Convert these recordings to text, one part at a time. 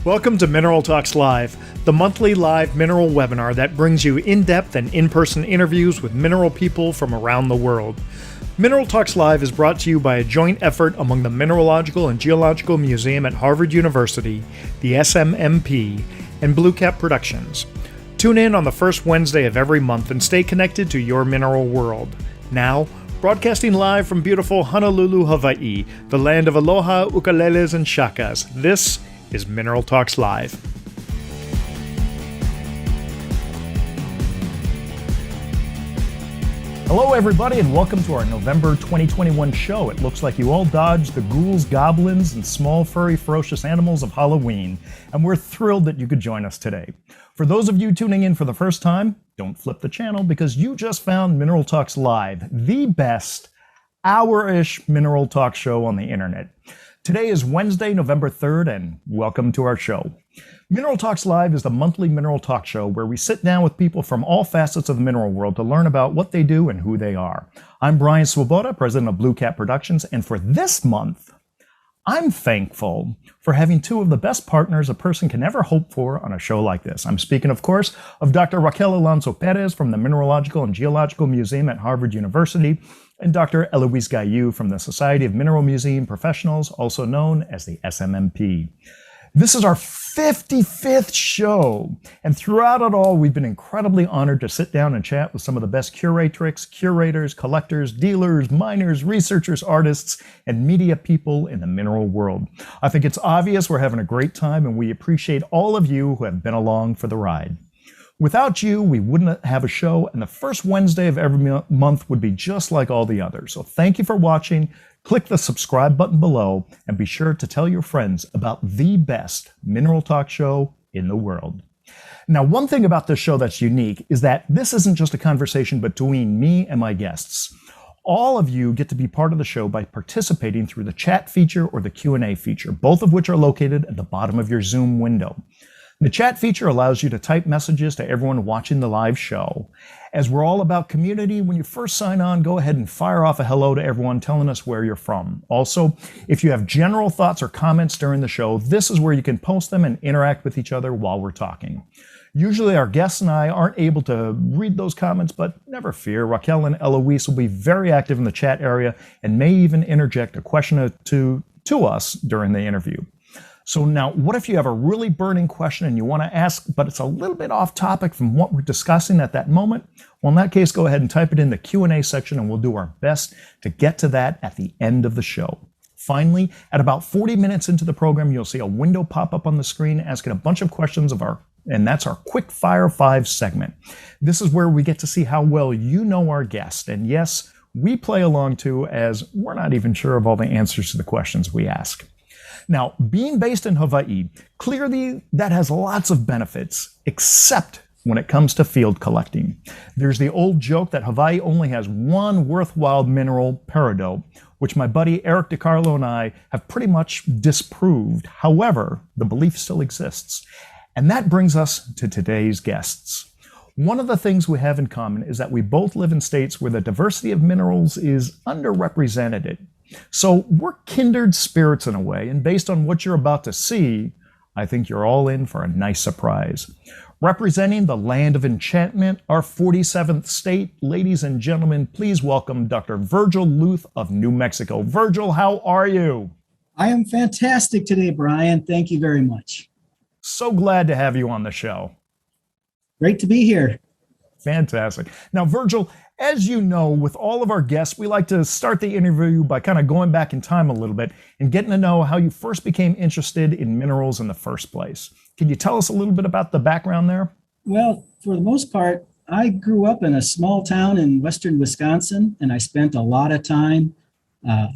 Welcome to Mineral Talks Live, the monthly live mineral webinar that brings you in-depth and in-person interviews with mineral people from around the world. Mineral Talks Live is brought to you by a joint effort among the Mineralogical and Geological Museum at Harvard University, the SMMP, and Blue Cap Productions. Tune in on the first Wednesday of every month and stay connected to your mineral world. Now, broadcasting live from beautiful Honolulu, Hawaii, the land of aloha, ukuleles, and shakas, this is Mineral Talks Live. Hello everybody and welcome to our November 2021 show. It looks like you all dodged the ghouls, goblins, and small furry ferocious animals of Halloween, and we're thrilled that you could join us today. For those of you tuning in for the first time, don't flip the channel because you just found Mineral Talks Live, the best hour-ish mineral talk show on the internet. Today is Wednesday, November 3rd, and welcome to our show. Mineral Talks Live is the monthly mineral talk show where we sit down with people from all facets of the mineral world to learn about what they do and who they are. I'm Brian Swoboda, president of Blue Cap Productions, and for this month, I'm thankful for having two of the best partners a person can ever hope for on a show like this. I'm speaking, of course, of Dr. Raquel Alonso Perez from the Mineralogical and Geological Museum at Harvard University, and Dr. Eloise Gaillou from the Society of Mineral Museum Professionals, also known as the SMMP. This is our 55th show, and throughout it all, we've been incredibly honored to sit down and chat with some of the best curatrix, curators, collectors, dealers, miners, researchers, artists, and media people in the mineral world. I think it's obvious we're having a great time, and we appreciate all of you who have been along for the ride. Without you, we wouldn't have a show, and the first Wednesday of every month would be just like all the others. So thank you for watching. Click the subscribe button below, and be sure to tell your friends about the best mineral talk show in the world. Now, one thing about this show that's unique is that this isn't just a conversation between me and my guests. All of you get to be part of the show by participating through the chat feature or the Q&A feature, both of which are located at the bottom of your Zoom window. The chat feature allows you to type messages to everyone watching the live show. As we're all about community, when you first sign on, go ahead and fire off a hello to everyone telling us where you're from. Also, if you have general thoughts or comments during the show, this is where you can post them and interact with each other while we're talking. Usually our guests and I aren't able to read those comments, but never fear. Raquel and Eloise will be very active in the chat area and may even interject a question or two to us during the interview. So now, what if you have a really burning question and you want to ask, but it's a little bit off topic from what we're discussing at that moment? Well, in that case, go ahead and type it in the Q&A section and we'll do our best to get to that at the end of the show. Finally, at about 40 minutes into the program, you'll see a window pop up on the screen asking a bunch of questions and that's our Quick Fire 5 segment. This is where we get to see how well you know our guest. And yes, we play along too, as we're not even sure of all the answers to the questions we ask. Now, being based in Hawaii, clearly that has lots of benefits, except when it comes to field collecting. There's the old joke that Hawaii only has one worthwhile mineral, peridot, which my buddy Eric DiCarlo and I have pretty much disproved. However, the belief still exists. And that brings us to today's guests. One of the things we have in common is that we both live in states where the diversity of minerals is underrepresented. So we're kindred spirits in a way, and based on what you're about to see, I think you're all in for a nice surprise. Representing the land of enchantment, our 47th state, ladies and gentlemen, please welcome Dr. Virgil Lueth of New Mexico. Virgil, how are you? I am fantastic today, Brian. Thank you very much. So glad to have you on the show. Great to be here. Fantastic. Now, Virgil, as you know, with all of our guests, we like to start the interview by kind of going back in time a little bit and getting to know how you first became interested in minerals in the first place. Can you tell us a little bit about the background there? Well, for the most part, I grew up in a small town in western Wisconsin, and I spent a lot of time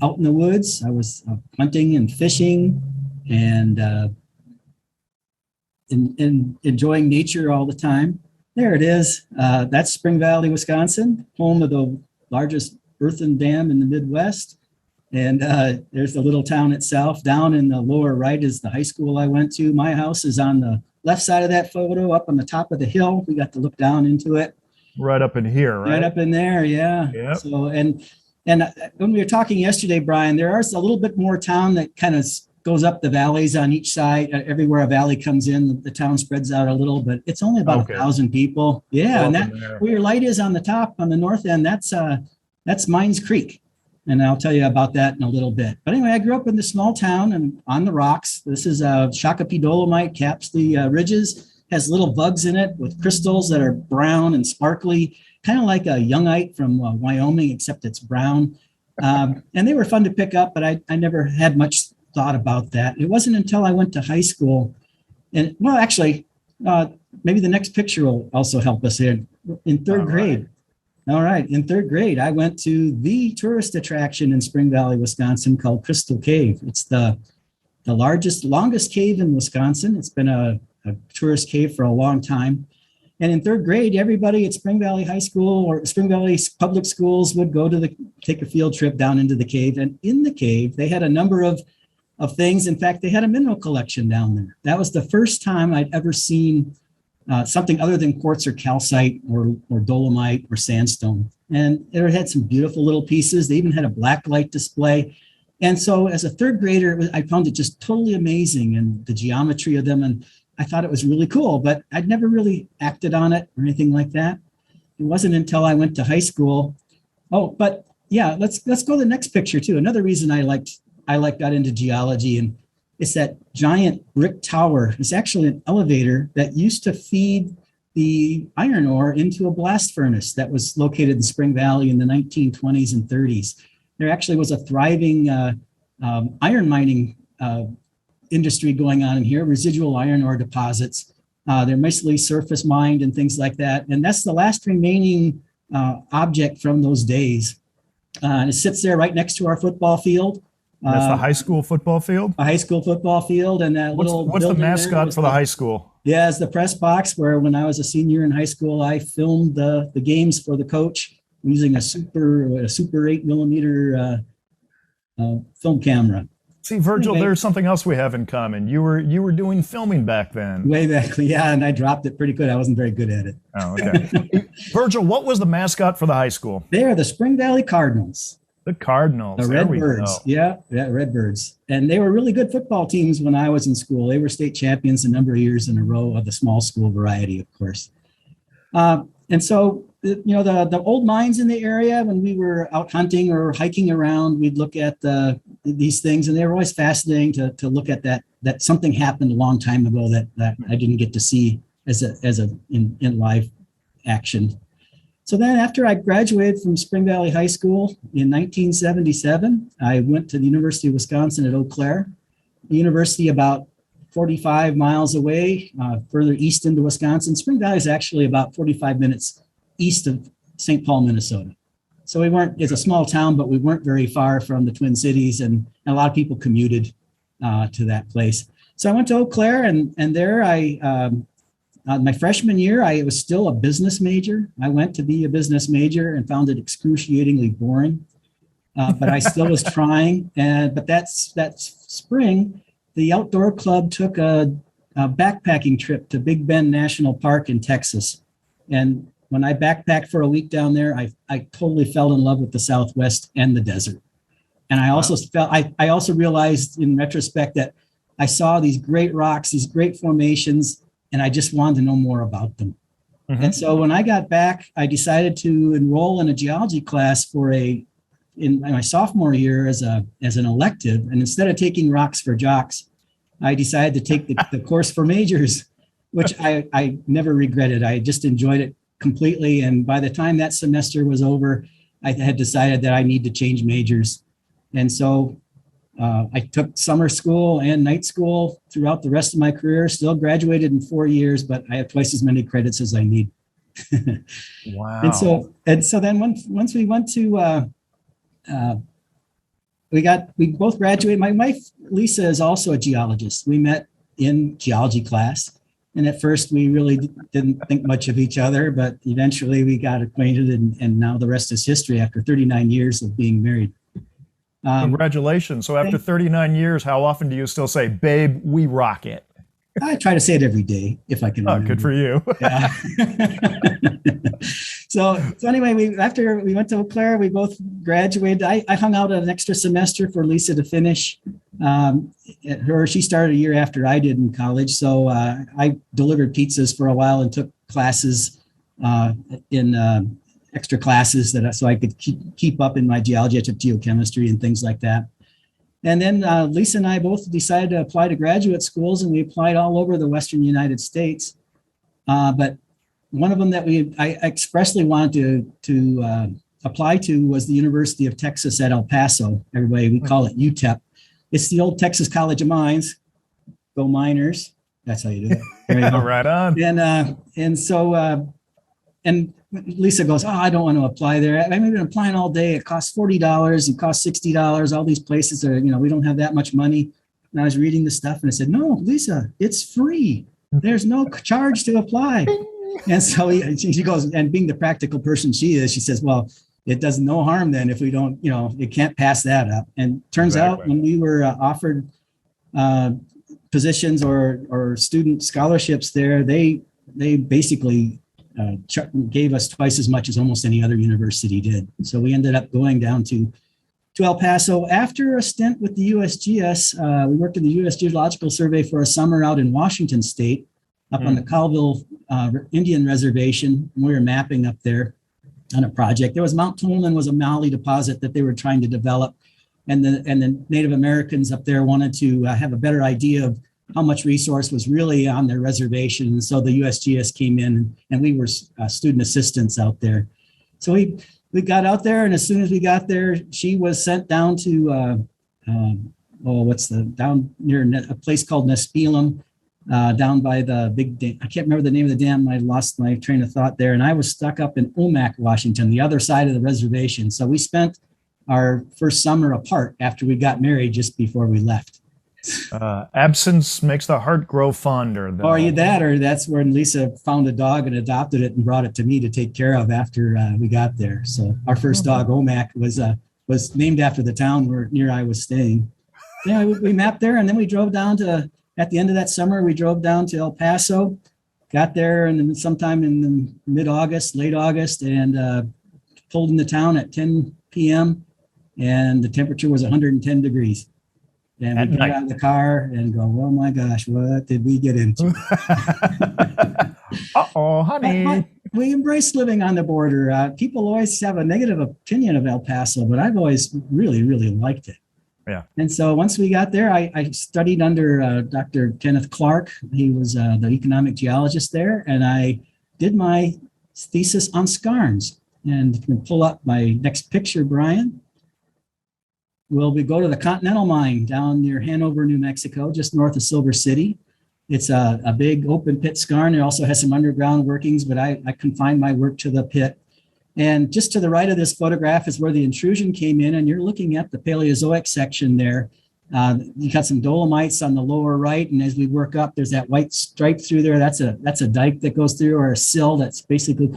out in the woods. I was hunting and fishing and enjoying nature all the time. There it is. That's Spring Valley, Wisconsin, home of the largest earthen dam in the Midwest. And there's the little town itself. Down in the lower right is the high school I went to. My house is on the left side of that photo, up on the top of the hill. We got to look down into it. Right up in here, right? Right up in there, yeah. Yep. So, and when we were talking yesterday, Brian, there is a little bit more town that kind of goes up the valleys on each side. Everywhere a valley comes in, the town spreads out a little, but it's only about 1,000 people. Yeah, and that where your light is on the top, on the north end, that's Mines Creek. And I'll tell you about that in a little bit. But anyway, I grew up in this small town and on the rocks. This is Shakopee dolomite, caps the ridges, has little bugs in it with crystals that are brown and sparkly, kind of like a youngite from Wyoming, except it's brown. And they were fun to pick up, but I never had much thought about that. It wasn't until I went to high school, and well, actually, maybe the next picture will also help us here. In third grade. All right. In third grade, I went to the tourist attraction in Spring Valley, Wisconsin called Crystal Cave. It's the longest cave in Wisconsin. It's been a tourist cave for a long time. And in third grade, everybody at Spring Valley High School or Spring Valley Public Schools would go to take a field trip down into the cave. And in the cave, they had a number of things. In fact, they had a mineral collection down there. That was the first time I'd ever seen something other than quartz or calcite or dolomite or sandstone. And it had some beautiful little pieces. They even had a black light display. And so as a third grader, I found it just totally amazing, and the geometry of them. And I thought it was really cool, but I'd never really acted on it or anything like that. It wasn't until I went to high school. Oh, but yeah, let's go to the next picture too. Another reason I got into geology, and it's that giant brick tower. It's actually an elevator that used to feed the iron ore into a blast furnace that was located in Spring Valley in the 1920s and 30s. There actually was a thriving iron mining industry going on in here, residual iron ore deposits. They're mostly surface mined and things like that. And that's the last remaining object from those days. And it sits there right next to our football field. That's the high school football field? A high school football field. And that what's the mascot for the high school? Yeah, it's the press box, where when I was a senior in high school, I filmed the games for the coach using a super 8mm film camera. See, Virgil, there's something else we have in common. You were doing filming back then. Way back, yeah, and I dropped it pretty good. I wasn't very good at it. Oh, okay. Virgil, what was the mascot for the high school? They are the Spring Valley Cardinals. The Cardinals. The Redbirds. Yeah, Redbirds. And they were really good football teams when I was in school. They were state champions a number of years in a row of the small school variety, of course. And so, the old mines in the area, when we were out hunting or hiking around, we'd look at these things, and they were always fascinating to look at that something happened a long time ago that I didn't get to see in live action. So then after I graduated from Spring Valley High School in 1977, I went to the University of Wisconsin at Eau Claire, the university about 45 miles away, further east into Wisconsin. Spring Valley is actually about 45 minutes east of St. Paul, Minnesota. So it's a small town, but we weren't very far from the Twin Cities, and a lot of people commuted to that place. So I went to Eau Claire, and there my freshman year, I was still a business major. I went to be a business major and found it excruciatingly boring, but I still was trying. But that spring, the outdoor club took a backpacking trip to Big Bend National Park in Texas. And when I backpacked for a week down there, I totally fell in love with the Southwest and the desert. And I also I also realized in retrospect that I saw these great rocks, these great formations, and I just wanted to know more about them. Mm-hmm. And so when I got back, I decided to enroll in a geology class in my sophomore year as an elective. And instead of taking rocks for jocks, I decided to take the course for majors, which I never regretted. I just enjoyed it completely. And by the time that semester was over, I had decided that I need to change majors. And so I took summer school and night school throughout the rest of my career, still graduated in 4 years, but I have twice as many credits as I need. Wow. And so then once we went to, we both graduated. My wife, Lisa, is also a geologist. We met in geology class. And at first we really didn't think much of each other, but eventually we got acquainted, and now the rest is history after 39 years of being married. Congratulations. So after 39 years, how often do you still say, babe, we rock it? I try to say it every day if I can remember. Good for you. Yeah. So anyway, after we went to Eau Claire, we both graduated. I hung out an extra semester for Lisa to finish. she started a year after I did in college. So I delivered pizzas for a while and took classes in extra classes so I could keep up in my geology. I took geochemistry and things like that. And then Lisa and I both decided to apply to graduate schools, and we applied all over the Western United States. But one of them that I expressly wanted to apply to was the University of Texas at El Paso. Everybody, we call it UTEP. It's the old Texas College of Mines. Go Miners. That's how you do it. There you go. Right on. And so Lisa goes, oh, I don't want to apply there. I've been applying all day. It costs $40. It costs $60. All these places are, we don't have that much money. And I was reading the stuff and I said, no, Lisa, it's free. There's no charge to apply. And so she goes, and being the practical person she is, she says, well, it does no harm then if we don't, it can't pass that up. And turns out when we were offered positions or student scholarships there, they basically gave us twice as much as almost any other university did. So we ended up going down to El Paso. After a stint with the USGS, we worked in the U.S. Geological Survey for a summer out in Washington State, up on the Colville Indian Reservation. We were mapping up there on a project. There was Mount Tolman was a Maui deposit that they were trying to develop. And the Native Americans up there wanted to have a better idea of how much resource was really on their reservation. And so the USGS came in and we were student assistants out there. So we got out there, and as soon as we got there, she was sent down to, down near a place called Nespelem, down by the big dam. I can't remember the name of the dam. I lost my train of thought there. And I was stuck up in Omak, Washington, the other side of the reservation. So we spent our first summer apart after we got married just before we left. Absence makes the heart grow fonder. Or that's when Lisa found a dog and adopted it and brought it to me to take care of after we got there. So our first dog, Omak, was named after the town near I was staying. Yeah, we mapped there, and then we drove down at the end of that summer, we drove down to El Paso, got there and sometime in the mid-August, late August, and pulled into town at 10 p.m. and the temperature was 110 degrees. And we got out of the car and go, oh my gosh, what did we get into? Uh-oh, honey. But we embrace living on the border. People always have a negative opinion of El Paso, but I've always really, really liked it. Yeah. And so once we got there, I studied under Dr. Kenneth Clark. He was the economic geologist there. And I did my thesis on skarns. And you can pull up my next picture, Brian. We go to the Continental Mine down near Hanover, New Mexico, just north of Silver City. It's a big open pit skarn. It also has some underground workings, but I confined my work to the pit. And just to the right of this photograph is where the intrusion came in, and you're looking at the Paleozoic section there. You got some dolomites on the lower right, and as we work up, there's that white stripe through there. That's a dike that goes through, or a sill that's basically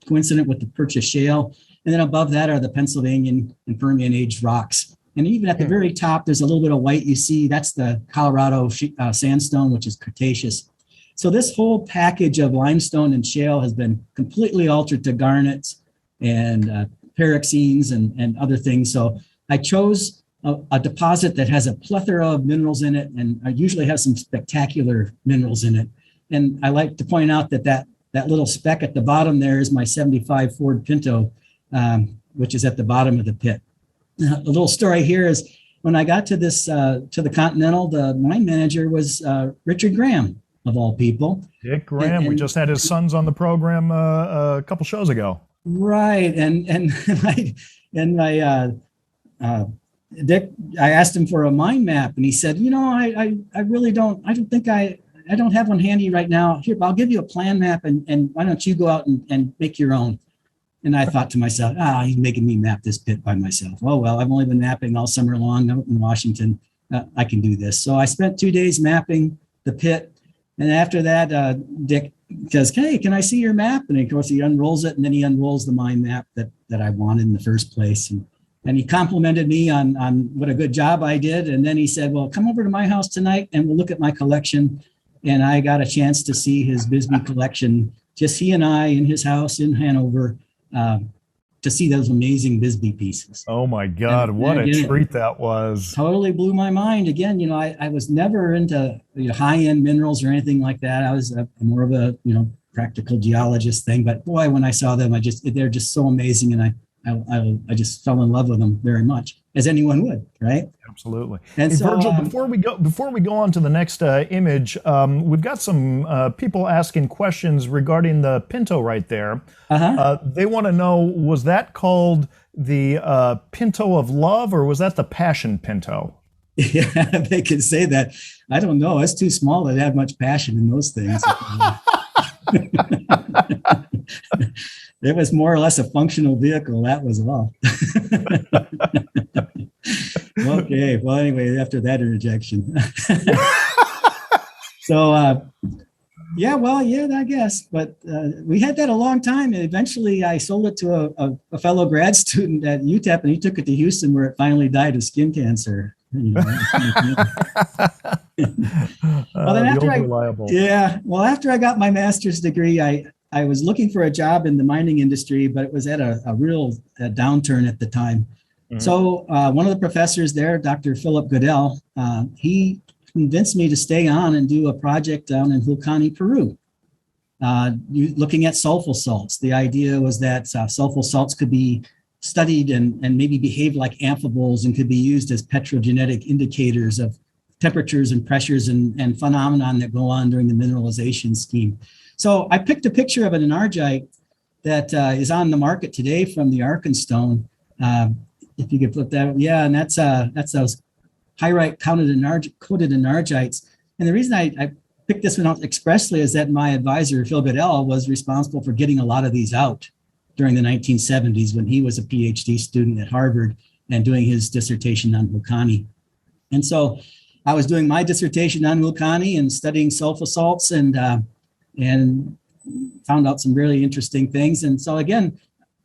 coincident with the Purchase Shale. And then above that are the Pennsylvanian and Permian age rocks. And even at the very top, there's a little bit of white you see. That's the Colorado sandstone, which is Cretaceous. So this whole package of limestone and shale has been completely altered to garnets and pyroxenes and other things. So I chose a deposit that has a plethora of minerals in it, and I usually have some spectacular minerals in it. And I like to point out that little speck at the bottom there is my 75 Ford Pinto, which is at the bottom of the pit. A little story here is when I got to the Continental, the mine manager was Richard Graham, of all people. Dick Graham. We just had his sons on the program a couple shows ago. Right. And Dick, I asked him for a mine map, and he said, I really don't have one handy right now. Here, I'll give you a plan map, and why don't you go out and make your own? And I thought to myself, he's making me map this pit by myself. Oh, well, I've only been mapping all summer long out in Washington. I can do this. So I spent 2 days mapping the pit. And after that, Dick says, hey, can I see your map? And of course, he unrolls it, and then he unrolls the mine map that I wanted in the first place. And he complimented me on what a good job I did. And then he said, well, come over to my house tonight, and we'll look at my collection. And I got a chance to see his Bisbee collection, just he and I in his house in Hanover. to see those amazing Bisbee pieces. Oh my God, what a treat that was. Totally blew my mind. Again, I was never into high-end minerals or anything like that. I was more of a, practical geologist thing. But boy, when I saw them, they're just so amazing. And I just fell in love with them very much, as anyone would, right? Absolutely. And hey, so, Virgil, before we go on to the next image, we've got some people asking questions regarding the Pinto right there. They want to know, was that called the Pinto of Love, or was that the Passion Pinto? Yeah, they could say that. I don't know. It's too small to have much passion in those things. It was more or less a functional vehicle. That was all. Okay. Well, anyway, after that interjection. So, I guess. But we had that a long time. And eventually I sold it to a fellow grad student at UTEP, and he took it to Houston, where it finally died of skin cancer. Well, then after I got my master's degree, I was looking for a job in the mining industry, but it was at a real downturn at the time. Mm-hmm. So one of the professors there, Dr. Philip Goodell, he convinced me to stay on and do a project down in Julcani, Peru, looking at sulfur salts. The idea was that sulfur salts could be studied and maybe behave like amphiboles and could be used as petrogenetic indicators of temperatures and pressures and phenomenon that go on during the mineralization scheme. So I picked a picture of an enargite that is on the market today from the Arkenstone. If you could flip that, and that's those pyrite coated enargites. And the reason I picked this one out expressly is that my advisor, Phil Goodell, was responsible for getting a lot of these out during the 1970s when he was a PhD student at Harvard and doing his dissertation on Julcani. And so I was doing my dissertation on Julcani and studying sulfur salts and found out some really interesting things. And so again,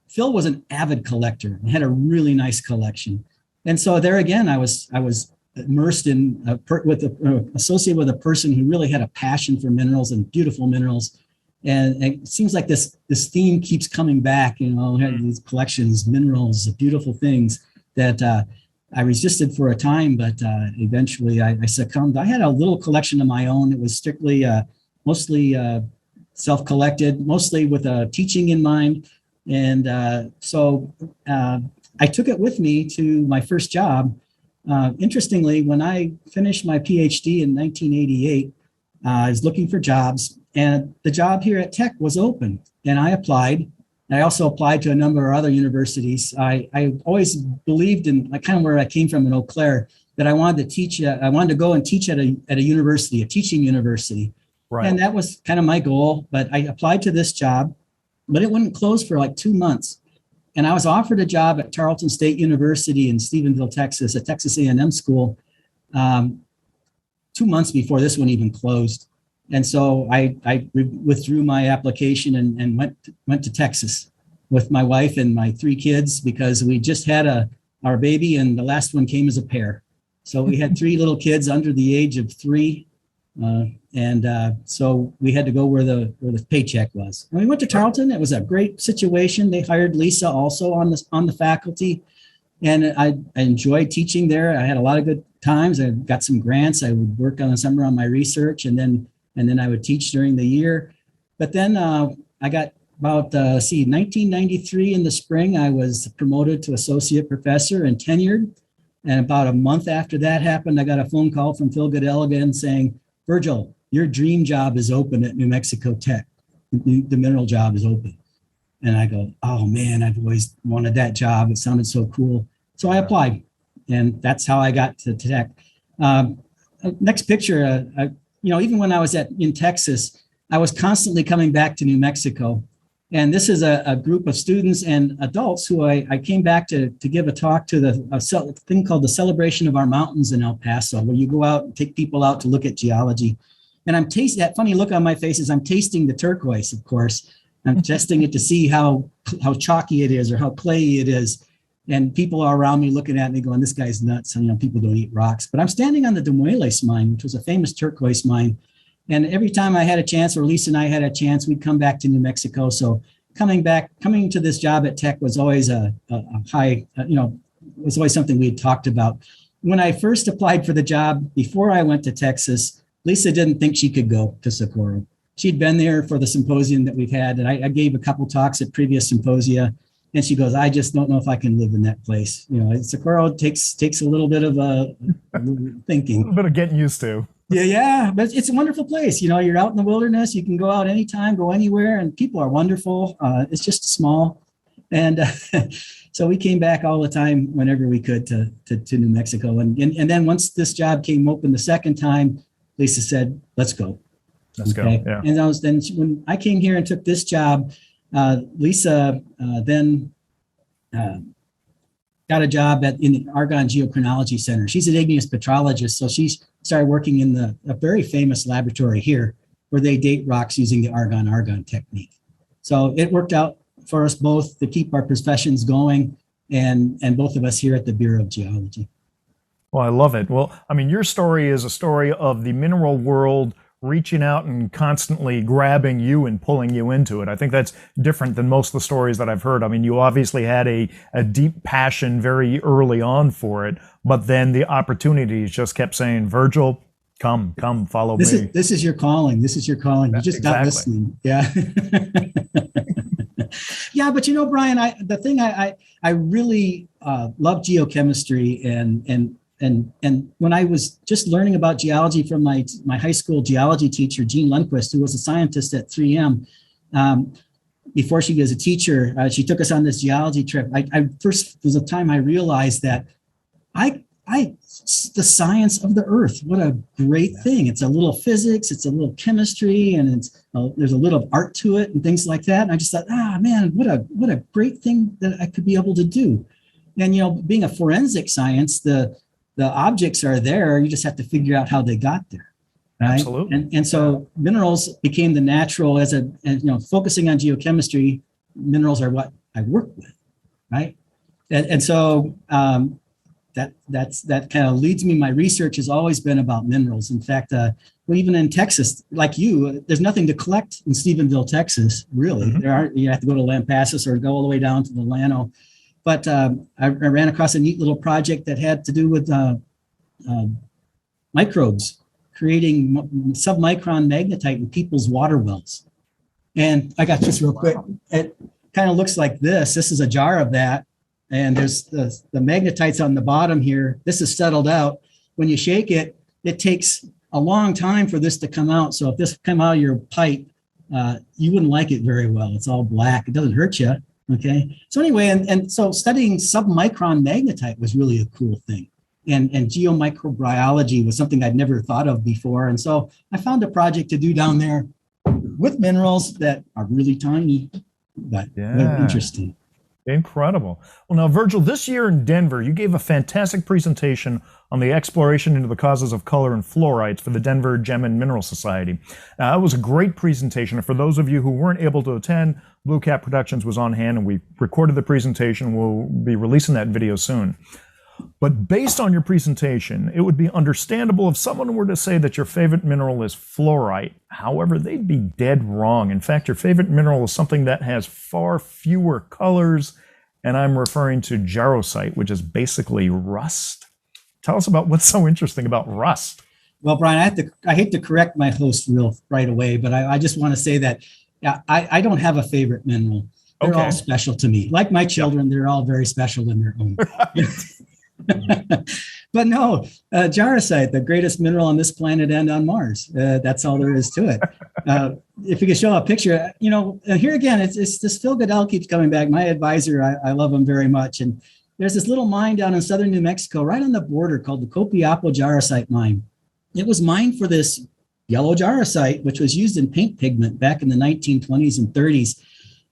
Phil was an avid collector and had a really nice collection. And so there again, I was immersed in associated with a person who really had a passion for minerals and beautiful minerals. And it seems like this theme keeps coming back, these collections, minerals, beautiful things that I resisted for a time, but eventually I succumbed. I had a little collection of my own. It was strictly, mostly self-collected, mostly with teaching in mind. And so I took it with me to my first job. Interestingly, when I finished my PhD in 1988, I was looking for jobs. And the job here at Tech was open, and I applied. I also applied to a number of other universities. I always believed in kind of where I came from in Eau Claire, that I wanted to teach. I wanted to go and teach at a university, a teaching university. Right. And that was kind of my goal. But I applied to this job, but it wouldn't close for like 2 months. And I was offered a job at Tarleton State University in Stephenville, Texas, a Texas A&M school, 2 months before this one even closed. And so I withdrew my application and went to Texas with my wife and my 3 kids, because we just had our baby, and the last one came as a pair. So we had 3 little kids under the age of 3. So we had to go where the paycheck was. And we went to Tarleton. It was a great situation. They hired Lisa also on the faculty. And I enjoyed teaching there. I had a lot of good times. I got some grants. I would work on the summer on my research, and then I would teach during the year. But then I got about 1993 in the spring, I was promoted to associate professor and tenured. And about a month after that happened, I got a phone call from Phil Goodell again saying, "Virgil, your dream job is open at New Mexico Tech. The mineral job is open." And I go, "Oh man, I've always wanted that job. It sounded so cool." So I applied, and that's how I got to Tech. Next picture, even when I was in Texas, I was constantly coming back to New Mexico. And this is a group of students and adults who I came back to give a talk to a thing called the Celebration of Our Mountains in El Paso, where you go out and take people out to look at geology. And I'm tasting that funny look on my face as I'm tasting the turquoise, of course. I'm testing it to see how chalky it is or how clayey it is. And people are around me looking at me going, "This guy's nuts." And, people don't eat rocks. But I'm standing on the Demueles mine, which was a famous turquoise mine. And every time I had a chance, or Lisa and I had a chance, we'd come back to New Mexico. So coming to this job at Tech was always a high, was always something we had talked about. When I first applied for the job, before I went to Texas, Lisa didn't think she could go to Socorro. She'd been there for the symposium that we've had, and I gave a couple talks at previous symposia, and she goes, I just don't know if I can live in that place. Socorro takes a little bit of thinking. A little bit of getting used to. Yeah, but it's a wonderful place. You're out in the wilderness. You can go out anytime, go anywhere, and people are wonderful. It's just small. And so we came back all the time whenever we could to New Mexico. And then once this job came open the second time, Lisa said, let's go. Let's go. Yeah. And when I came here and took this job, Lisa then got a job in the Argonne Geochronology Center. She's an igneous petrologist, so she started working in a very famous laboratory here where they date rocks using the argon-argon technique. So it worked out for us both to keep our professions going, and both of us here at the Bureau of Geology. Well, I love it. Well, I mean, your story is a story of the mineral world reaching out and constantly grabbing you and pulling you into it. I think that's different than most of the stories that I've heard. I mean, you obviously had a deep passion very early on for it, but then the opportunities just kept saying, Virgil, come, follow me. This is your calling. This is your calling. You just got listening. Yeah. Yeah, but Brian, I really love geochemistry, and when I was just learning about geology from my high school geology teacher, Jean Lundquist, who was a scientist at 3M, before she was a teacher, she took us on this geology trip. First was a time I realized that the science of the earth, what a great thing. It's a little physics, it's a little chemistry, and there's a little art to it and things like that. And I just thought, man, what a great thing that I could be able to do. And, being a forensic science, the objects are there. You just have to figure out how they got there. Right. Absolutely. And so minerals became the natural focusing on geochemistry, minerals are what I work with. Right. And so that kind of leads me. My research has always been about minerals. In fact, even in Texas, like there's nothing to collect in Stephenville, Texas, really. Mm-hmm. You have to go to Lampasas or go all the way down to the Llano. But I ran across a neat little project that had to do with microbes, creating submicron magnetite in people's water wells. And I got this real quick. It kind of looks like this. This is a jar of that. And there's the magnetites on the bottom here. This is settled out. When you shake it, it takes a long time for this to come out. So if this came out of your pipe, you wouldn't like it very well. It's all black. It doesn't hurt you. Okay. So anyway, and so studying submicron magnetite was really a cool thing. And geomicrobiology was something I'd never thought of before. And so I found a project to do down there with minerals that are really tiny, but very interesting. Incredible. Well, now, Virgil, this year in Denver, you gave a fantastic presentation on the exploration into the causes of color and fluorites for the Denver Gem and Mineral Society. Now, that was a great presentation. And for those of you who weren't able to attend, Blue Cat Productions was on hand, and we recorded the presentation. We'll be releasing that video soon. But based on your presentation, it would be understandable if someone were to say that your favorite mineral is fluorite. However, they'd be dead wrong. In fact, your favorite mineral is something that has far fewer colors, and I'm referring to jarosite, which is basically rust. Tell us about what's so interesting about rust. Well, Brian, I hate to correct my host right away, but I just want to say that I don't have a favorite mineral. They're all special to me. Like my children, they're all very special in their own. But no, jarosite, the greatest mineral on this planet and on Mars. That's all there is to it. If you could show a picture, here again, it's this Phil Goodell keeps coming back. My advisor, I love him very much. And there's this little mine down in southern New Mexico, right on the border, called the Copiapo jarosite mine. It was mined for this yellow jarosite, which was used in paint pigment back in the 1920s and 30s.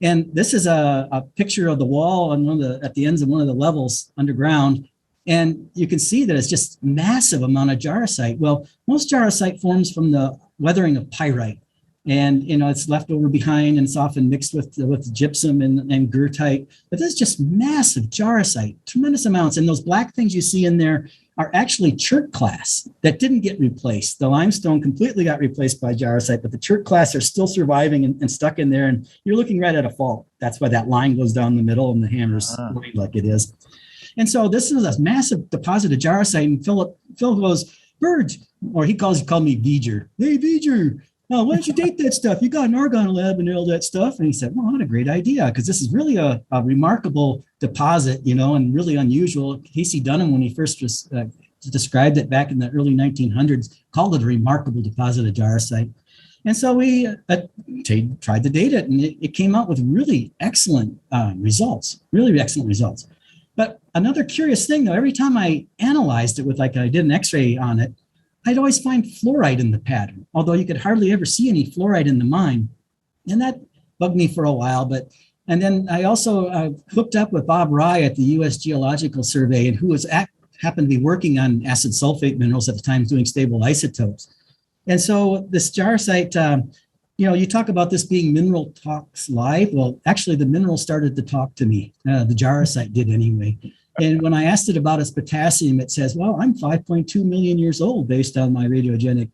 And this is a picture of the wall on at the ends of one of the levels underground. And you can see that it's just massive amount of jarosite. Well, most jarosite forms from the weathering of pyrite. And, it's left over behind, and it's often mixed with gypsum and goethite. But there's just massive jarosite, tremendous amounts. And those black things you see in there are actually chert clasts that didn't get replaced. The limestone completely got replaced by jarosite, but the chert clasts are still surviving and stuck in there. And you're looking right at a fault. That's why that line goes down the middle and the hammer's lined like it is. And so this is a massive deposit of jarosite. And Phil goes, Virg, or he called me V'ger. Hey, V'ger, why don't you date that stuff? You got an argon lab and all that stuff. And he said, well, what a great idea, because this is really a remarkable deposit, and really unusual. Casey Dunham, when he first described it back in the early 1900s, called it a remarkable deposit of jarosite. And so we tried to date it, and it came out with really excellent results, really excellent results. But another curious thing, though, every time I analyzed it with, I did an X-ray on it, I'd always find fluoride in the pattern, although you could hardly ever see any fluoride in the mine. And that bugged me for a while. And then I also hooked up with Bob Rye at the U.S. Geological Survey, and who happened to be working on acid sulfate minerals at the time, doing stable isotopes. And so this jarosite, you talk about this being Mineral Talks Live. Well, actually, the mineral started to talk to me. The jarosite did anyway. And when I asked it about its potassium, it says, well, I'm 5.2 million years old based on my radiogenic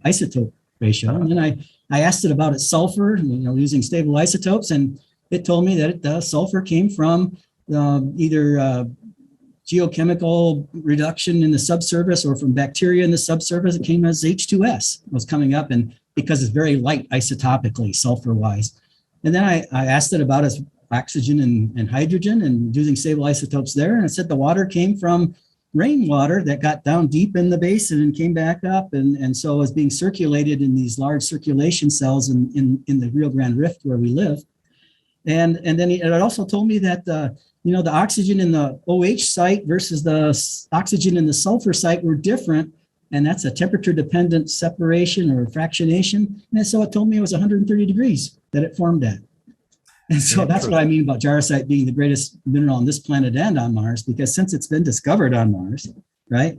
isotope ratio. And then I asked it about its sulfur, using stable isotopes, and it told me that the sulfur came from either geochemical reduction in the subsurface or from bacteria in the subsurface. It came as H2S. It was coming up, and because it's very light isotopically, sulfur-wise. And then I asked it about its oxygen and hydrogen and using stable isotopes there. And it said the water came from rainwater that got down deep in the basin and came back up. And so it was being circulated in these large circulation cells in the Rio Grande Rift where we live. And then it also told me that the oxygen in the OH site versus the oxygen in the sulfur site were different. And that's a temperature dependent separation or fractionation. And so it told me it was 130 degrees that it formed at. And so that's what I mean about jarosite being the greatest mineral on this planet and on Mars, because since it's been discovered on Mars, right?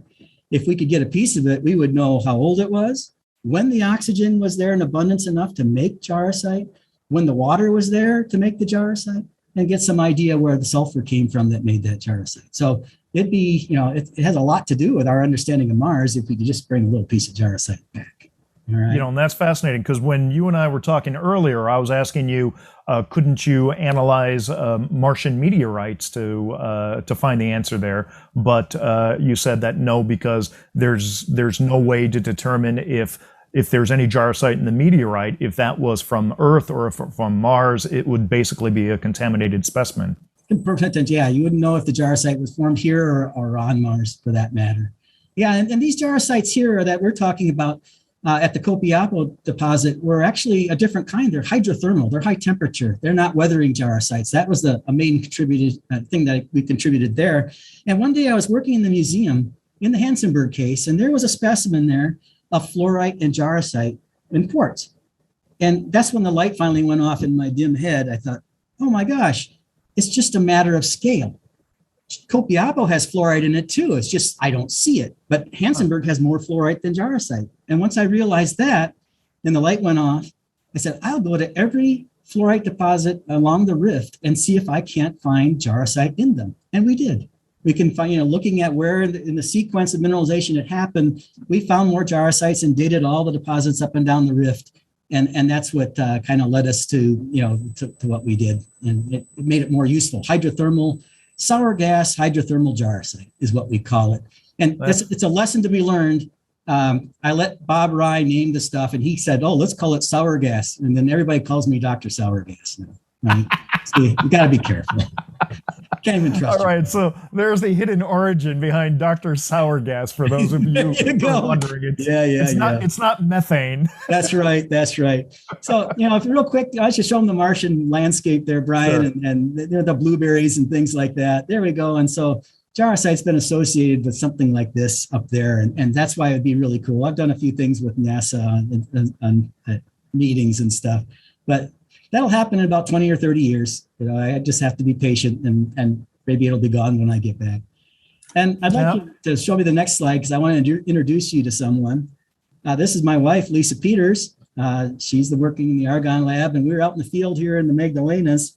If we could get a piece of it, we would know how old it was, when the oxygen was there in abundance enough to make jarosite, when the water was there to make the jarosite, and get some idea where the sulfur came from that made that jarosite. So it'd be, it has a lot to do with our understanding of Mars if we could just bring a little piece of jarosite back. All right. And that's fascinating, because when you and I were talking earlier, I was asking you, couldn't you analyze Martian meteorites to find the answer there? But you said that no, because there's no way to determine if there's any jarosite in the meteorite. If that was from Earth or from Mars, it would basically be a contaminated specimen. Yeah, you wouldn't know if the jarosite was formed here or on Mars, for that matter. Yeah, and these jarosites here that we're talking about at the Copiapo deposit were actually a different kind. They're hydrothermal. They're high temperature. They're not weathering jarosites. That was a main contributed thing that we contributed there. And one day I was working in the museum in the Hansenberg case, and there was a specimen there of fluorite and jarosite in quartz. And that's when the light finally went off in my dim head. I thought, oh my gosh, it's just a matter of scale. Copiapo has fluoride in it too. It's just, I don't see it. But Hansenberg has more fluorite than jarosite. And once I realized that, and the light went off, I said, I'll go to every fluorite deposit along the rift and see if I can't find jarosite in them. And we did. We can find, looking at where in the sequence of mineralization it happened, we found more jarosites and dated all the deposits up and down the rift. And that's what kind of led us to what we did. And it made it more useful. Hydrothermal, sour gas hydrothermal jarosite is what we call it. And it's a lesson to be learned. I let Bob Rye name the stuff, and he said, oh, let's call it sour gas. And then everybody calls me Dr. Sour Gas now. Right? So you got to be careful. Can't even trust. All right, so there's the hidden origin behind Dr. Sour Gas for those of you who are wondering. It's not methane. That's right. So, if real quick, I should show them the Martian landscape there, Brian, sure. and the blueberries and things like that. There we go. And so jarosite's been associated with something like this up there, and that's why it'd be really cool. I've done a few things with NASA on meetings and stuff, but that'll happen in about 20 or 30 years. I just have to be patient, and maybe it'll be gone when I get back. And I'd like you to show me the next slide, because I want to introduce you to someone. This is my wife, Lisa Peters. She's working in the Argon lab, and we're out in the field here in the Magdalenas,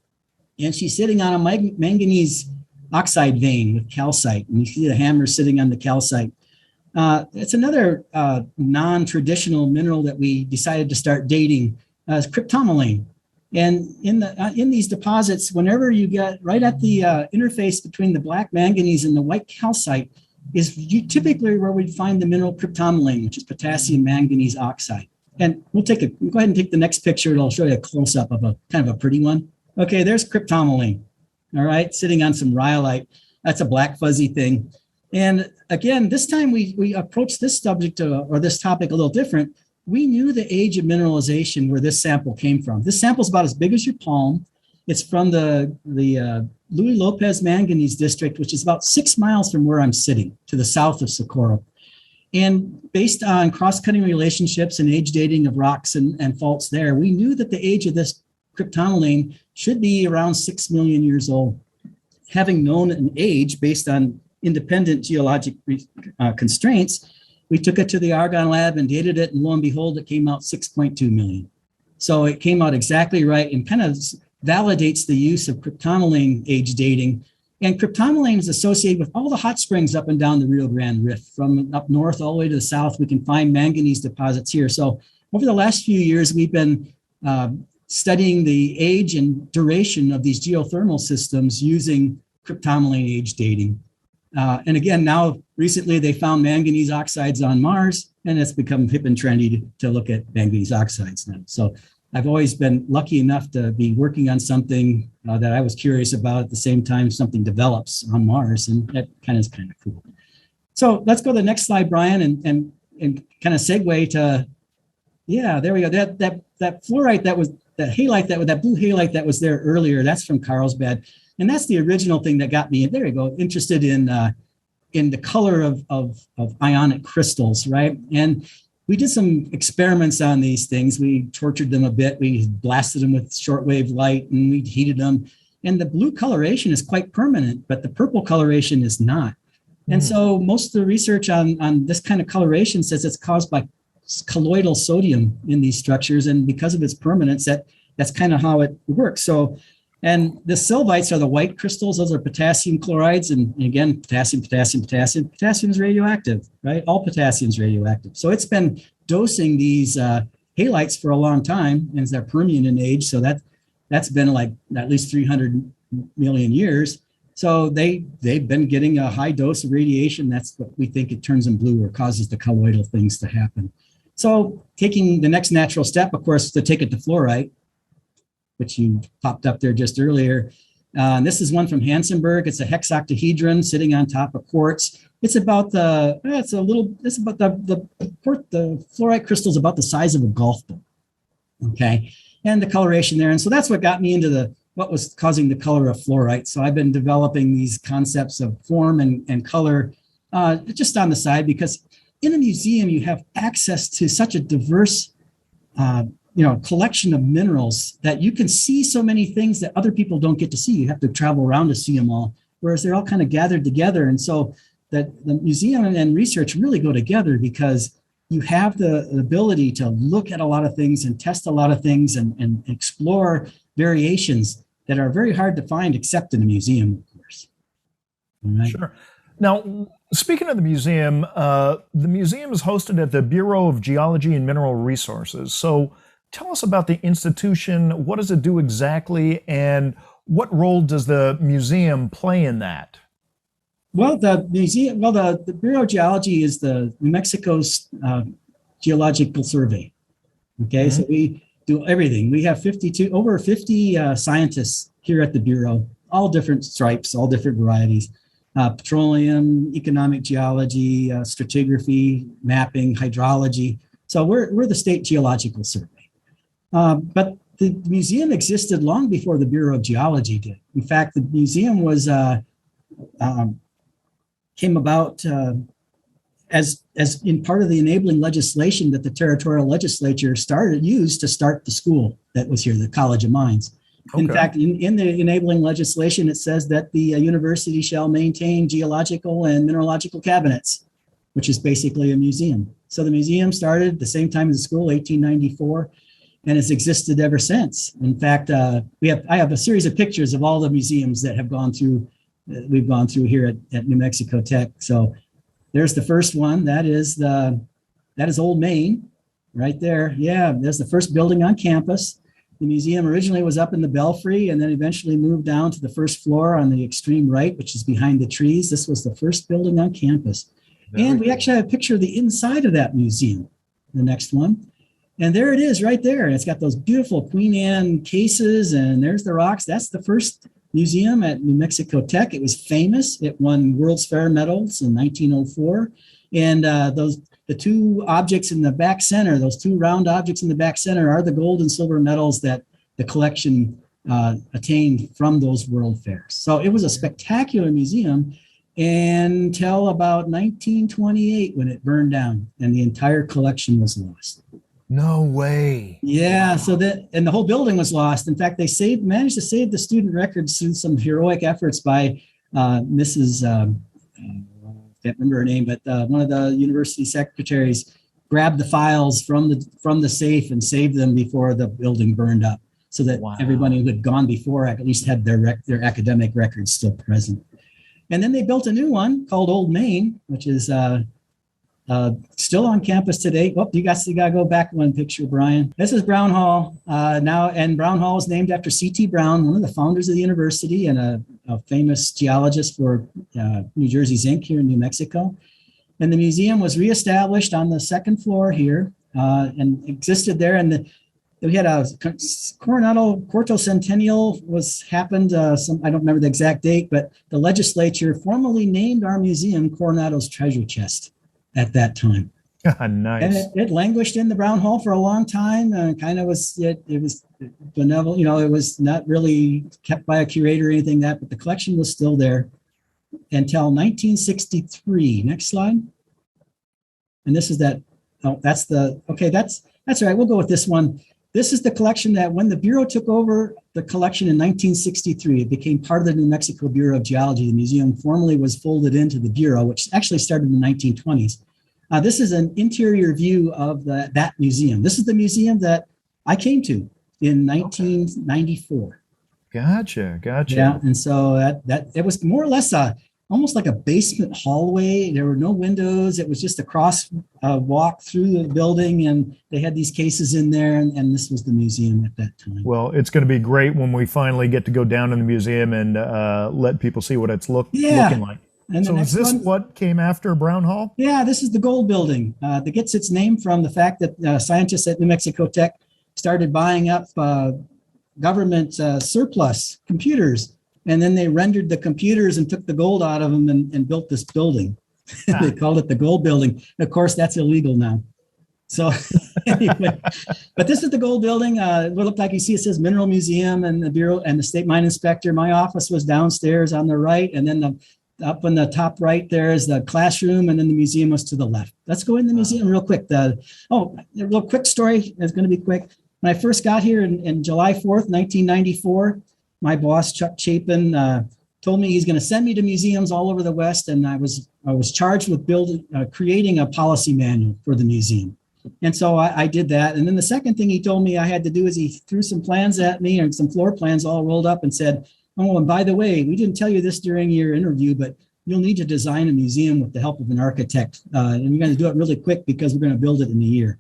and she's sitting on a manganese oxide vein with calcite, and you see the hammer sitting on the calcite. It's another non-traditional mineral that we decided to start dating, is cryptomelane. And in these deposits, whenever you get right at the interface between the black manganese and the white calcite, is typically where we find the mineral cryptomelane, which is potassium manganese oxide. And we'll go ahead and take the next picture. It'll show you a close-up of a kind of a pretty one. Okay, there's cryptomelane. All right, sitting on some rhyolite. That's a black fuzzy thing. And again, this time we approached this subject or this topic a little different. We knew the age of mineralization where this sample came from. This sample is about as big as your palm. It's from the Luis Lopez Manganese District, which is about 6 miles from where I'm sitting, to the south of Socorro. And based on cross-cutting relationships and age dating of rocks and faults there, we knew that the age of this cryptomelane should be around 6 million years old. Having known an age based on independent geologic constraints, we took it to the Argonne lab and dated it, and lo and behold, it came out 6.2 million. So it came out exactly right and kind of validates the use of cryptomelane age dating. And cryptomelane is associated with all the hot springs up and down the Rio Grande Rift. From up north all the way to the south, we can find manganese deposits here. So over the last few years, we've been studying the age and duration of these geothermal systems using cryptomelane age dating. And again, now recently they found manganese oxides on Mars, and it's become hip and trendy to look at manganese oxides now. So I've always been lucky enough to be working on something that I was curious about at the same time something develops on Mars, and that is kind of cool. So let's go to the next slide, Brian, and kind of segue to, yeah, there we go. That fluorite that blue halite that was there earlier, that's from Carlsbad. And that's the original thing that got me, there you go, interested in the color of ionic crystals, right? And we did some experiments on these things. We tortured them a bit. We blasted them with shortwave light, and we heated them. And the blue coloration is quite permanent, but the purple coloration is not. And so most of the research on this kind of coloration says it's caused by colloidal sodium in these structures. And because of its permanence, that's kind of how it works. So, and the sylvites are the white crystals. Those are potassium chlorides. And again, potassium. Potassium is radioactive, right? All potassium is radioactive. So it's been dosing these halites for a long time, and they're Permian in age. So that's been like at least 300 million years. So they've been getting a high dose of radiation. That's what we think it turns them blue or causes the colloidal things to happen. So taking the next natural step, of course, to take it to fluorite, which you popped up there just earlier. And this is one from Hansenberg. It's a hexoctahedron sitting on top of quartz. It's about the fluorite crystal is about the size of a golf ball. Okay. And the coloration there. And so that's what got me into what was causing the color of fluorite. So I've been developing these concepts of form and color just on the side, because in a museum, you have access to such a diverse collection of minerals that you can see so many things that other people don't get to see. You have to travel around to see them all, whereas they're all kind of gathered together. And so that the museum and research really go together, because you have the ability to look at a lot of things and test a lot of things and explore variations that are very hard to find except in a museum, of course. All right? Sure. Now, speaking of the museum is hosted at the Bureau of Geology and Mineral Resources. So tell us about the institution. What does it do exactly, and what role does the museum play in that? Well, the Bureau of Geology is the New Mexico's geological survey. Okay, so we do everything. We have over 50 scientists here at the Bureau, all different stripes, all different varieties. Petroleum, economic geology, stratigraphy, mapping, hydrology. So we're the State Geological Survey. But the museum existed long before the Bureau of Geology did. In fact, the museum came about as in part of the enabling legislation that the territorial legislature used to start the school that was here, the College of Mines. Okay. In fact, in the enabling legislation, it says that the university shall maintain geological and mineralogical cabinets, which is basically a museum. So the museum started the same time as the school, 1894, and has existed ever since. In fact, I have a series of pictures of all the museums that have gone through we've gone through here at New Mexico Tech. So there's the first one. That is Old Main right there. Yeah, there's the first building on campus. The museum originally was up in the belfry and then eventually moved down to the first floor on the extreme right, which is behind the trees. This was the first building on campus. And we actually have a picture of the inside of that museum, the next one. And there it is right there. And it's got those beautiful Queen Anne cases, and there's the rocks. That's the first museum at New Mexico Tech. It was famous. It won World's Fair medals in 1904. And the two objects in the back center, those two round objects in the back center, are the gold and silver medals that the collection attained from those world fairs. So it was a spectacular museum until about 1928 when it burned down and the entire collection was lost. No way. Yeah, and the whole building was lost. In fact, they managed to save the student records through some heroic efforts by Mrs. I can't remember her name, but one of the university secretaries grabbed the files from the safe and saved them before the building burned up, so that everybody who had gone before at least had their academic records still present. And then they built a new one called Old Main, which is still on campus today. Oh, you got to go back one picture, Brian. This is Brown Hall now, and Brown Hall is named after C.T. Brown, one of the founders of the university and a famous geologist for New Jersey Zinc here in New Mexico. And the museum was reestablished on the second floor here and existed there. And we had a Quarto Centennial happened. I don't remember the exact date, but the legislature formally named our museum Coronado's Treasure Chest at that time. Nice. And it languished in the Brown Hall for a long time. It was benevolent. It was not really kept by a curator or anything but the collection was still there until 1963. Next slide. And this is that. Oh, that's all right. We'll go with this one. This is the collection that when the Bureau took over the collection in 1963, it became part of the New Mexico Bureau of Geology. The museum formally was folded into the Bureau, which actually started in the 1920s. This is an interior view of that museum. This is the museum that I came to in 1994. Gotcha. Yeah, and so that it was more or less almost like a basement hallway. There were no windows. It was just a cross walk through the building, and they had these cases in there, and this was the museum at that time. Well, it's going to be great when we finally get to go down in the museum and let people see what it's looking like. And so is this what came after Brown Hall? Yeah, this is the gold building that gets its name from the fact that scientists at New Mexico Tech started buying up government surplus computers. And then they rendered the computers and took the gold out of them and built this building. They called it the gold building. Of course, that's illegal now. So anyway, but this is the gold building. It looked like you see it says Mineral Museum and the Bureau and the State Mine Inspector. My office was downstairs on the right. And then up on the top right, there is the classroom. And then the museum was to the left. Let's go in the museum real quick. A real quick story. It's going to be quick. When I first got here in July 4th, 1994, my boss, Chuck Chapin, told me he's going to send me to museums all over the West, and I was charged with creating a policy manual for the museum. And so I did that. And then the second thing he told me I had to do is he threw some plans at me and some floor plans all rolled up and said, "Oh, and by the way, we didn't tell you this during your interview, but you'll need to design a museum with the help of an architect. And you're going to do it really quick because we're going to build it in a year."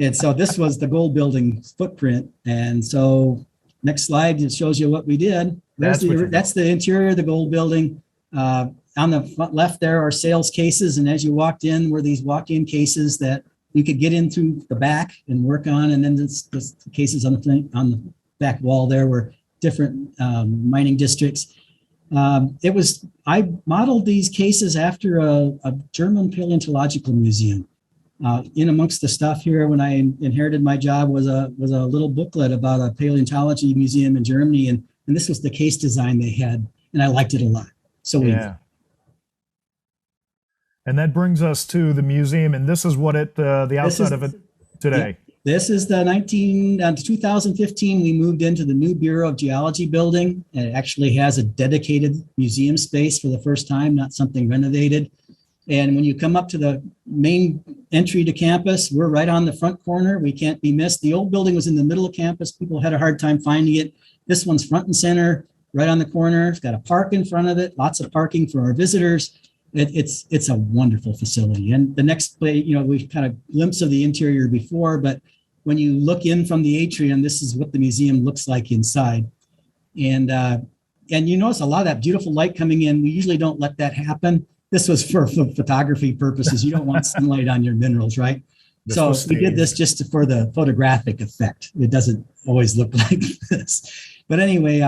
And so this was the gold building footprint. And so next slide, it shows you what we did. That's the interior of the gold building. On the front left there are sales cases. And as you walked in were these walk-in cases that you could get in through the back and work on. And then the cases on the back wall there were different mining districts. I modeled these cases after a German paleontological museum. In amongst the stuff here, when I inherited my job, was a little booklet about a paleontology museum in Germany, and this was the case design they had, and I liked it a lot. So and that brings us to the museum, and this is what the outside of it today. Yeah, this is the 2015. We moved into the new Bureau of Geology building. It actually has a dedicated museum space for the first time, not something renovated. And when you come up to the main entry to campus, we're right on the front corner. We can't be missed. The old building was in the middle of campus. People had a hard time finding it. This one's front and center. right on the corner. It's got a park in front of it, lots of parking for our visitors. It's a wonderful facility. And the next place, we kind of glimpse of the interior before, but when you look in from the atrium, this is what the museum looks like inside. And you notice a lot of that beautiful light coming in. We usually don't let that happen. This was for photography purposes. You don't want sunlight on your minerals, right? So we did this just for the photographic effect. It doesn't always look like this. But anyway,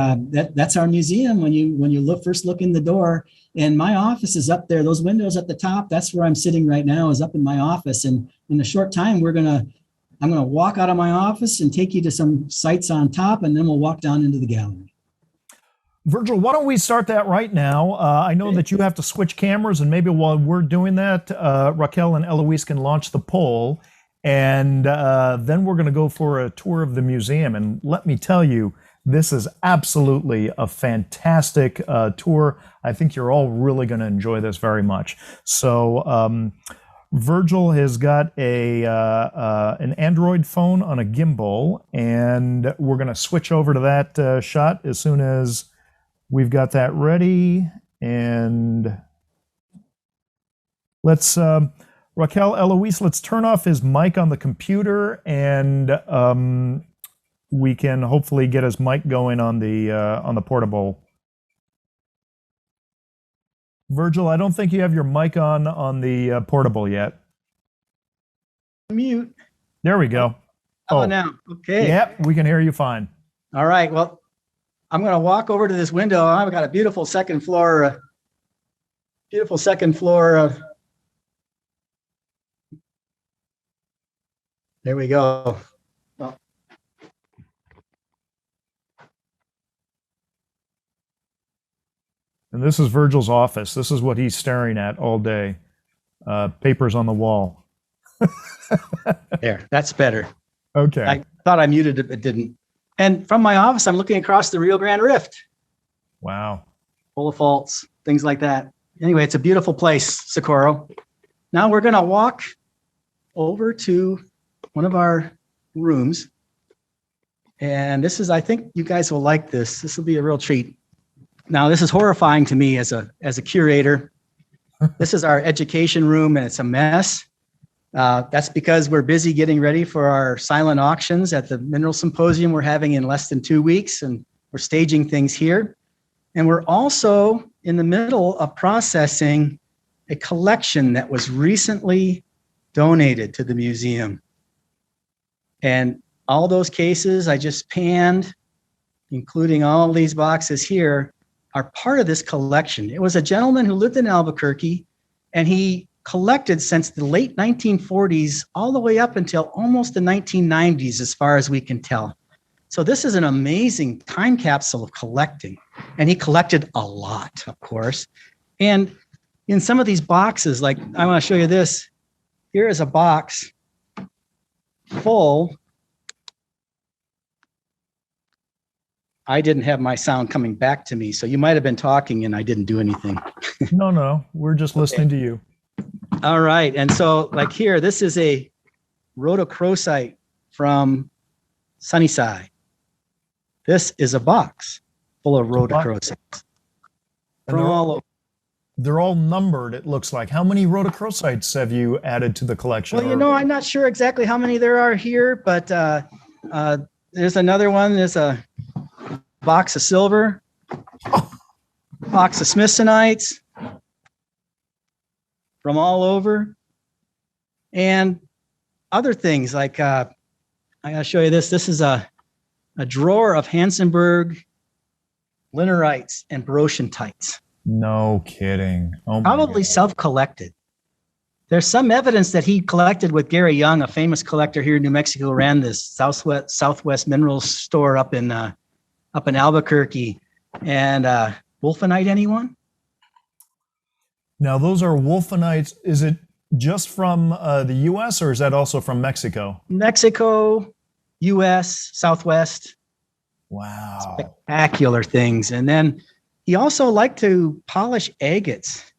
that's our museum. When you first look in the door, and my office is up there. Those windows at the top, that's where I'm sitting right now, is up in my office. And in a short time, I'm gonna walk out of my office and take you to some sites on top, and then we'll walk down into the gallery. Virgil, why don't we start that right now? I know that you have to switch cameras, and maybe while we're doing that, Raquel and Eloise can launch the poll, and then we're going to go for a tour of the museum. And let me tell you, this is absolutely a fantastic tour. I think you're all really going to enjoy this very much. So Virgil has got an Android phone on a gimbal, and we're going to switch over to that shot as soon as we've got that ready. And let's, Raquel, Eloise, let's turn off his mic on the computer, and we can hopefully get his mic going on the portable. Virgil, I don't think you have your mic on the portable yet. Mute. There we go. How about now? Okay. Yep, we can hear you fine. All right. Well, I'm going to walk over to this window. I've got a beautiful second floor. There we go. Well, and this is Virgil's office. This is what he's staring at all day. Papers on the wall. there. That's better. Okay. I thought I muted it, but didn't. And from my office, I'm looking across the Rio Grande Rift. Wow. Full of faults, things like that. Anyway, it's a beautiful place, Socorro. Now we're going to walk over to one of our rooms. And this is, I think you guys will like this. This will be a real treat. Now, this is horrifying to me as a curator. This is our education room, and it's a mess. That's because we're busy getting ready for our silent auctions at the Mineral Symposium we're having in less than 2 weeks, and we're staging things here. And we're also in the middle of processing a collection that was recently donated to the museum. And all those cases I just panned, including all these boxes here, are part of this collection. It was a gentleman who lived in Albuquerque, and he collected since the late 1940s all the way up until almost the 1990s, as far as we can tell. So this is an amazing time capsule of collecting. And he collected a lot, of course. And in some of these boxes, like I want to show you this. Here is a box full. I didn't have my sound coming back to me, so you might have been talking and I didn't do anything. No, we're just listening to you. All right, and so like here, this is a rhodochrosite from Sunnyside. This is a box full of rhodochrosites. They're all numbered, it looks like. How many rhodochrosites have you added to the collection? Well, I'm not sure exactly how many there are here, but there's another one. There's a box of silver, box of smithsonites from all over, and other things like I gotta show you this. This is a drawer of Hansenberg linerites and barotientites. No kidding. Oh, probably self-collected. There's some evidence that he collected with Gary Young, a famous collector here in New Mexico, ran this Southwest Minerals store up in Albuquerque. And wolfenite, anyone? Now, those are wolfenites. Is it just from the U.S. or is that also from Mexico? Mexico, U.S., Southwest. Wow. Spectacular things. And then he also liked to polish agates.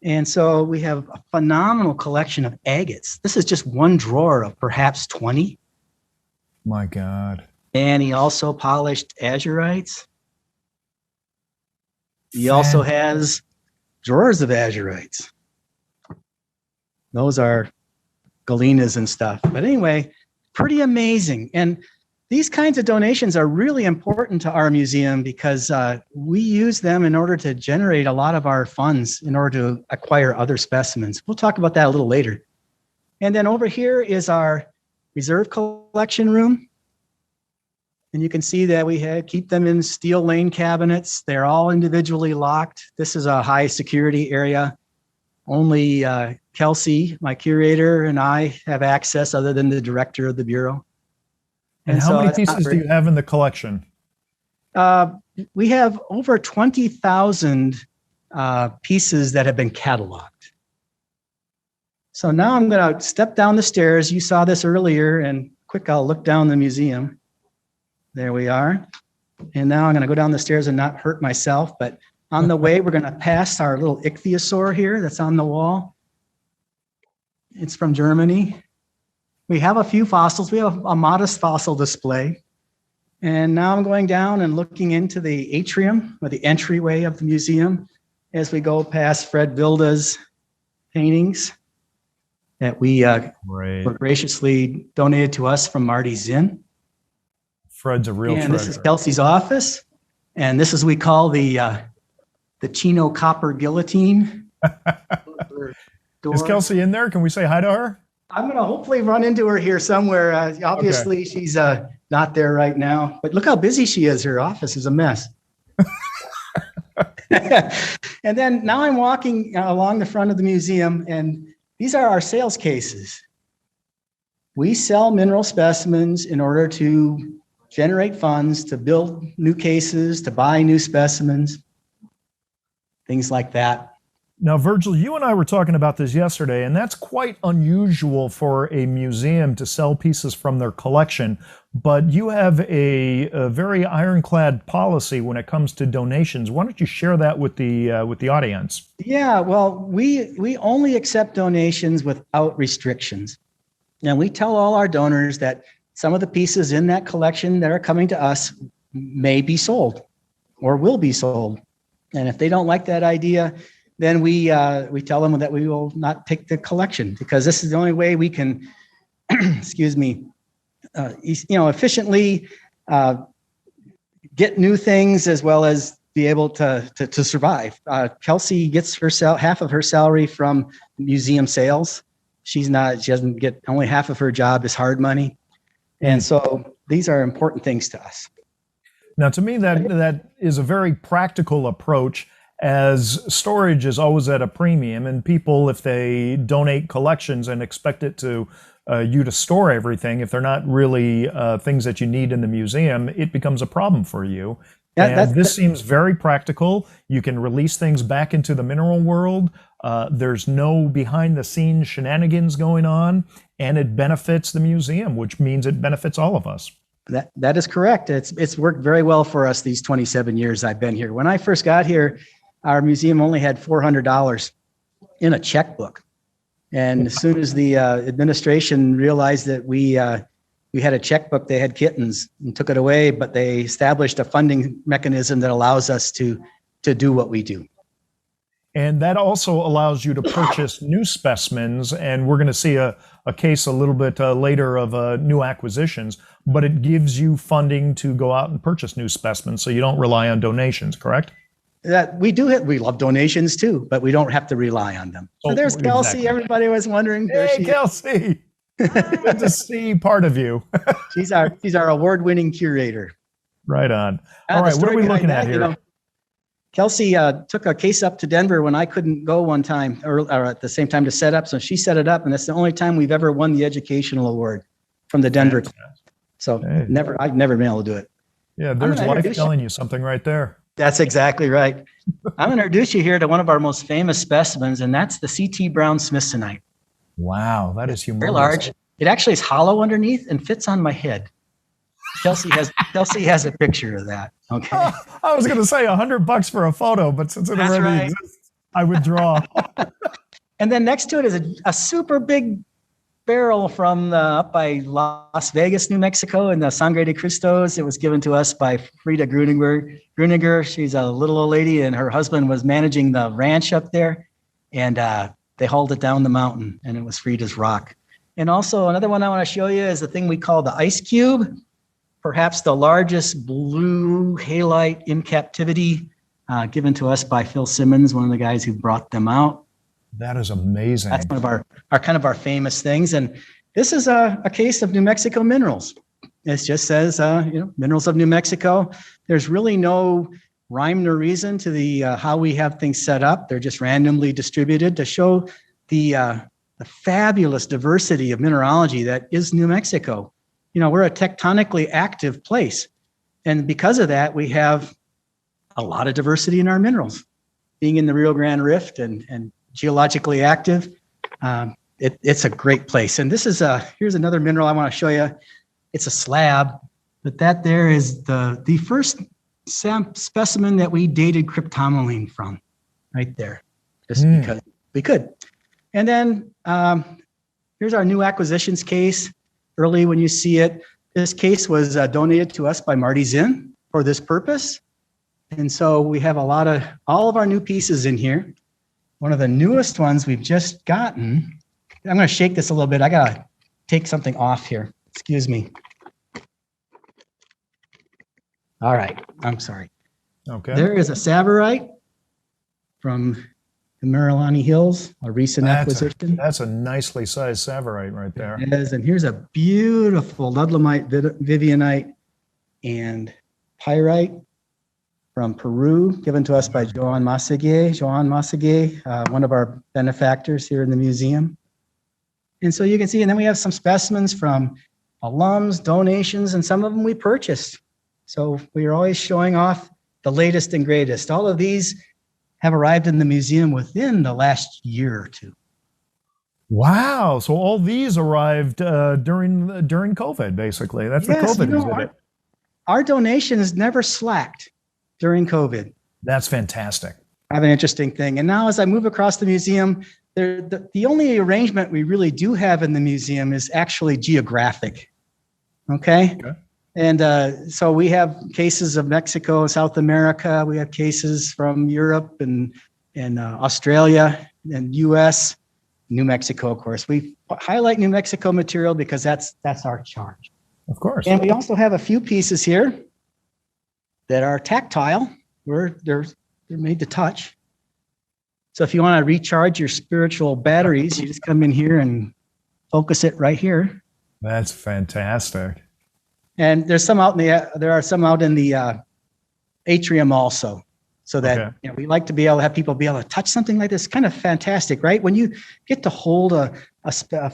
And so we have a phenomenal collection of agates. This is just one drawer of perhaps 20. My God. And he also polished azurites. He also has drawers of azurites. Those are galenas and stuff. But anyway, pretty amazing. And these kinds of donations are really important to our museum because we use them in order to generate a lot of our funds in order to acquire other specimens. We'll talk about that a little later. And then over here is our reserve collection room. And you can see that we keep them in steel lane cabinets. They're all individually locked. This is a high security area. Only Kelsey, my curator, and I have access other than the director of the Bureau. And how many pieces do you have in the collection? We have over 20,000 pieces that have been cataloged. So now I'm going to step down the stairs. You saw this earlier, and I'll look down the museum. There we are. And now I'm going to go down the stairs and not hurt myself. But on the way, we're going to pass our little ichthyosaur here that's on the wall. It's from Germany. We have a few fossils. We have a modest fossil display. And now I'm going down and looking into the atrium, or the entryway of the museum, as we go past Fred Vilda's paintings that we were graciously donated to us from Marty Zinn. Fred's a real treasure. And this is Kelsey's office. And this is we call the Chino copper guillotine. Is Kelsey in there? Can we say hi to her? I'm going to hopefully run into her here somewhere. Obviously, she's not there right now. But look how busy she is. Her office is a mess. And then now I'm walking along the front of the museum, and these are our sales cases. We sell mineral specimens in order to generate funds to build new cases, to buy new specimens, things like that. Now, Virgil, you and I were talking about this yesterday, and that's quite unusual for a museum to sell pieces from their collection. But you have a very ironclad policy when it comes to donations. Why don't you share that with the audience? Yeah, well, we only accept donations without restrictions. And we tell all our donors that some of the pieces in that collection that are coming to us may be sold or will be sold. And if they don't like that idea, then we tell them that we will not take the collection, because this is the only way we can, efficiently get new things as well as be able to survive. Kelsey gets half of her salary from museum sales. She doesn't get, only half of her job is hard money. And so these are important things to us. Now, to me, that is a very practical approach, as storage is always at a premium, and people, if they donate collections and expect it to you to store everything, if they're not really things that you need in the museum, it becomes a problem for you. And this seems very practical. You can release things back into the mineral world. There's no behind-the-scenes shenanigans going on, and it benefits the museum, which means it benefits all of us. That is correct. It's worked very well for us these 27 years I've been here. When I first got here, our museum only had $400 in a checkbook. And as soon as the administration realized that we had a checkbook, they had kittens and took it away, but they established a funding mechanism that allows us to do what we do. And that also allows you to purchase new specimens, and we're going to see a case a little bit later of new acquisitions, but it gives you funding to go out and purchase new specimens, so you don't rely on donations, correct? That we love donations too, but we don't have to rely on them. So there's Kelsey. Exactly. Everybody was wondering. Hey, Kelsey. Good to see part of you. She's our award-winning curator. Right on. All right, what are we looking at here? Kelsey took a case up to Denver when I couldn't go one time, or at the same time to set up. So she set it up, and that's the only time we've ever won the educational award from the Denver. So I've never been able to do it. Yeah, there's life telling you something right there. That's exactly right. I'm going to introduce you here to one of our most famous specimens, and that's the C.T. Brown Smithsonite. Wow, that is humongous. Very large. It actually is hollow underneath and fits on my head. Kelsey has a picture of that. Okay. I was going to say $100 for a photo, but since it already exists, I would draw. And then next to it is a super big barrel from up by Las Vegas, New Mexico, in the Sangre de Cristos. It was given to us by Frida Gruninger. She's a little old lady, and her husband was managing the ranch up there, and they hauled it down the mountain, and it was Frida's rock. And also another one I want to show you is the thing we call the ice cube, perhaps the largest blue halite in captivity, given to us by Phil Simmons, one of the guys who brought them out. That is amazing. That's one of our kind of our famous things. And this is a case of New Mexico minerals. It just says, minerals of New Mexico. There's really no rhyme nor reason to the how we have things set up. They're just randomly distributed to show the fabulous diversity of mineralogy that is New Mexico. We're a tectonically active place. And because of that, we have a lot of diversity in our minerals. Being in the Rio Grande Rift and geologically active, it's a great place. And this is here's another mineral I want to show you. It's a slab, but that there is the first specimen that we dated cryptomeline from, right there, just because we could. And then here's our new acquisitions case. Early when you see it, this case was donated to us by Marty Zinn for this purpose. And so we have all of our new pieces in here. One of the newest ones we've just gotten. I'm going to shake this a little bit. I got to take something off here. Excuse me. All right. I'm sorry. Okay. There is a Savarite from the Marilani Hills, a recent acquisition. That's a nicely sized Savarite right there. It is. And here's a beautiful Ludlamite, Vivianite, and Pyrite from Peru, given to us by Joan Masagué, one of our benefactors here in the museum. And so you can see, and then we have some specimens from alums, donations, and some of them we purchased. So we are always showing off the latest and greatest. All of these have arrived in the museum within the last year or two. Wow. So all these arrived during COVID, basically. That's the COVID exhibit. Our donations never slacked during COVID. That's fantastic. I have an interesting thing. And now as I move across the museum, the only arrangement we really do have in the museum is actually geographic. Okay? And so we have cases of Mexico, South America. We have cases from Europe and Australia and US, New Mexico, of course. We highlight New Mexico material because that's our charge. Of course. And we also have a few pieces here that are tactile, where they're made to touch. So if you want to recharge your spiritual batteries, you just come in here and focus it right here. That's fantastic. And there are some out in the atrium also, so that we like to be able to have people be able to touch something like this. Kind of fantastic, right? When you get to hold a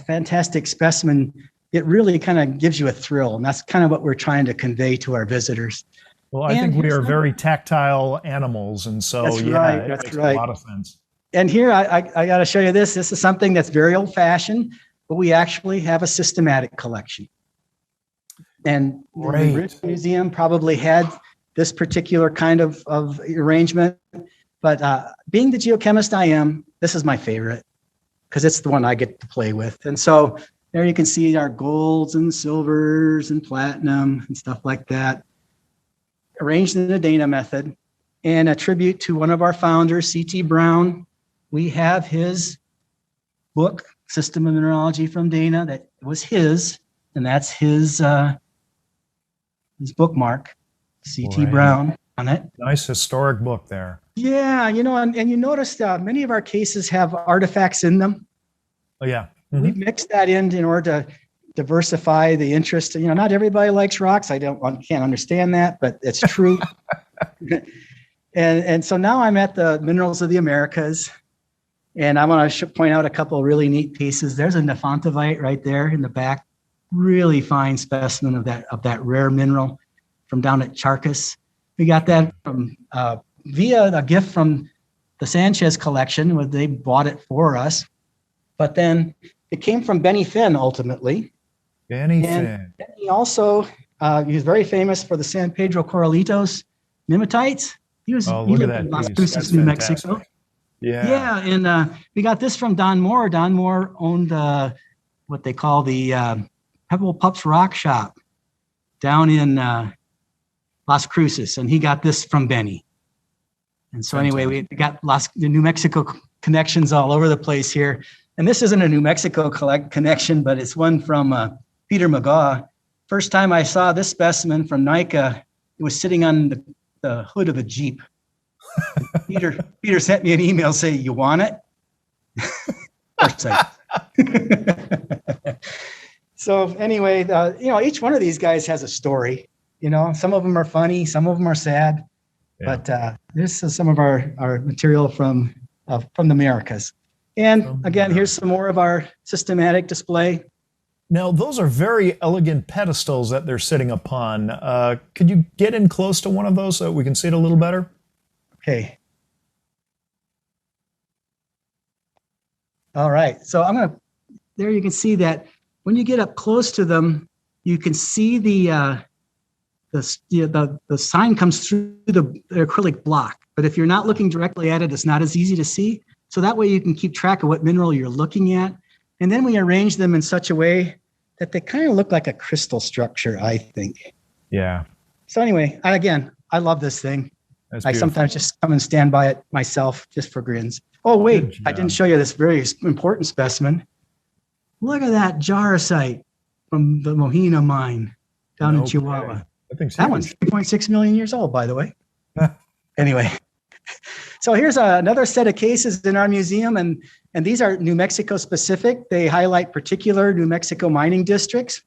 fantastic specimen, it really kind of gives you a thrill, and that's kind of what we're trying to convey to our visitors. Well, I think we are very tactile animals, and so that's it makes a lot of sense. And here I got to show you this. This is something that's very old-fashioned, but we actually have a systematic collection. And the British Museum probably had this particular kind of arrangement, but being the geochemist I am, this is my favorite because it's the one I get to play with. And so there you can see our golds and silvers and platinum and stuff like that, arranged in the Dana method. And a tribute to one of our founders, C.T. Brown. We have his book, System of Mineralogy from Dana, that was his, and that's his bookmark, C.T. Brown on it. Nice historic book there. Yeah, and you notice many of our cases have artifacts in them. Oh, yeah. Mm-hmm. We've mixed that in order to diversify the interest. Not everybody likes rocks. Can't understand that, but it's true. And so now I'm at the Minerals of the Americas, and I want to point out a couple of really neat pieces. There's a Nephantavite right there in the back. Really fine specimen of that rare mineral from down at Charcas. We got that from via a gift from the Sanchez collection, where they bought it for us. But then it came from Benny Finn ultimately. Finn. He also he was very famous for the San Pedro Corralitos Mimetites. He lived in Las Cruces, New Mexico. Yeah, and we got this from Don Moore. Don Moore owned what they call the Pebble Pups Rock Shop down in Las Cruces, and he got this from Benny. And so anyway, we got the New Mexico connections all over the place here. And this isn't a New Mexico connection, but it's one from Peter McGaw. First time I saw this specimen from NICA, it was sitting on the hood of a Jeep. Peter sent me an email saying, "You want it?" Of course So anyway, each one of these guys has a story. Some of them are funny, some of them are sad. Yeah. But this is some of our material from the Americas. And again, here's some more of our systematic display. Now, those are very elegant pedestals that they're sitting upon. Could you get in close to one of those so we can see it a little better? Okay. All right. So there you can see that when you get up close to them, you can see the sign comes through the acrylic block. But if you're not looking directly at it, it's not as easy to see. So that way you can keep track of what mineral you're looking at. And then we arrange them in such a way that they kind of look like a crystal structure, I think. Yeah. So anyway, I love this thing. I sometimes just come and stand by it myself just for grins. Oh, wait, I didn't show you this very important specimen. Look at that jarosite from the Mohina mine down in Chihuahua. That one's 3.6 million years old, by the way. Anyway, so here's another set of cases in our museum, and these are New Mexico specific. They highlight particular New Mexico mining districts.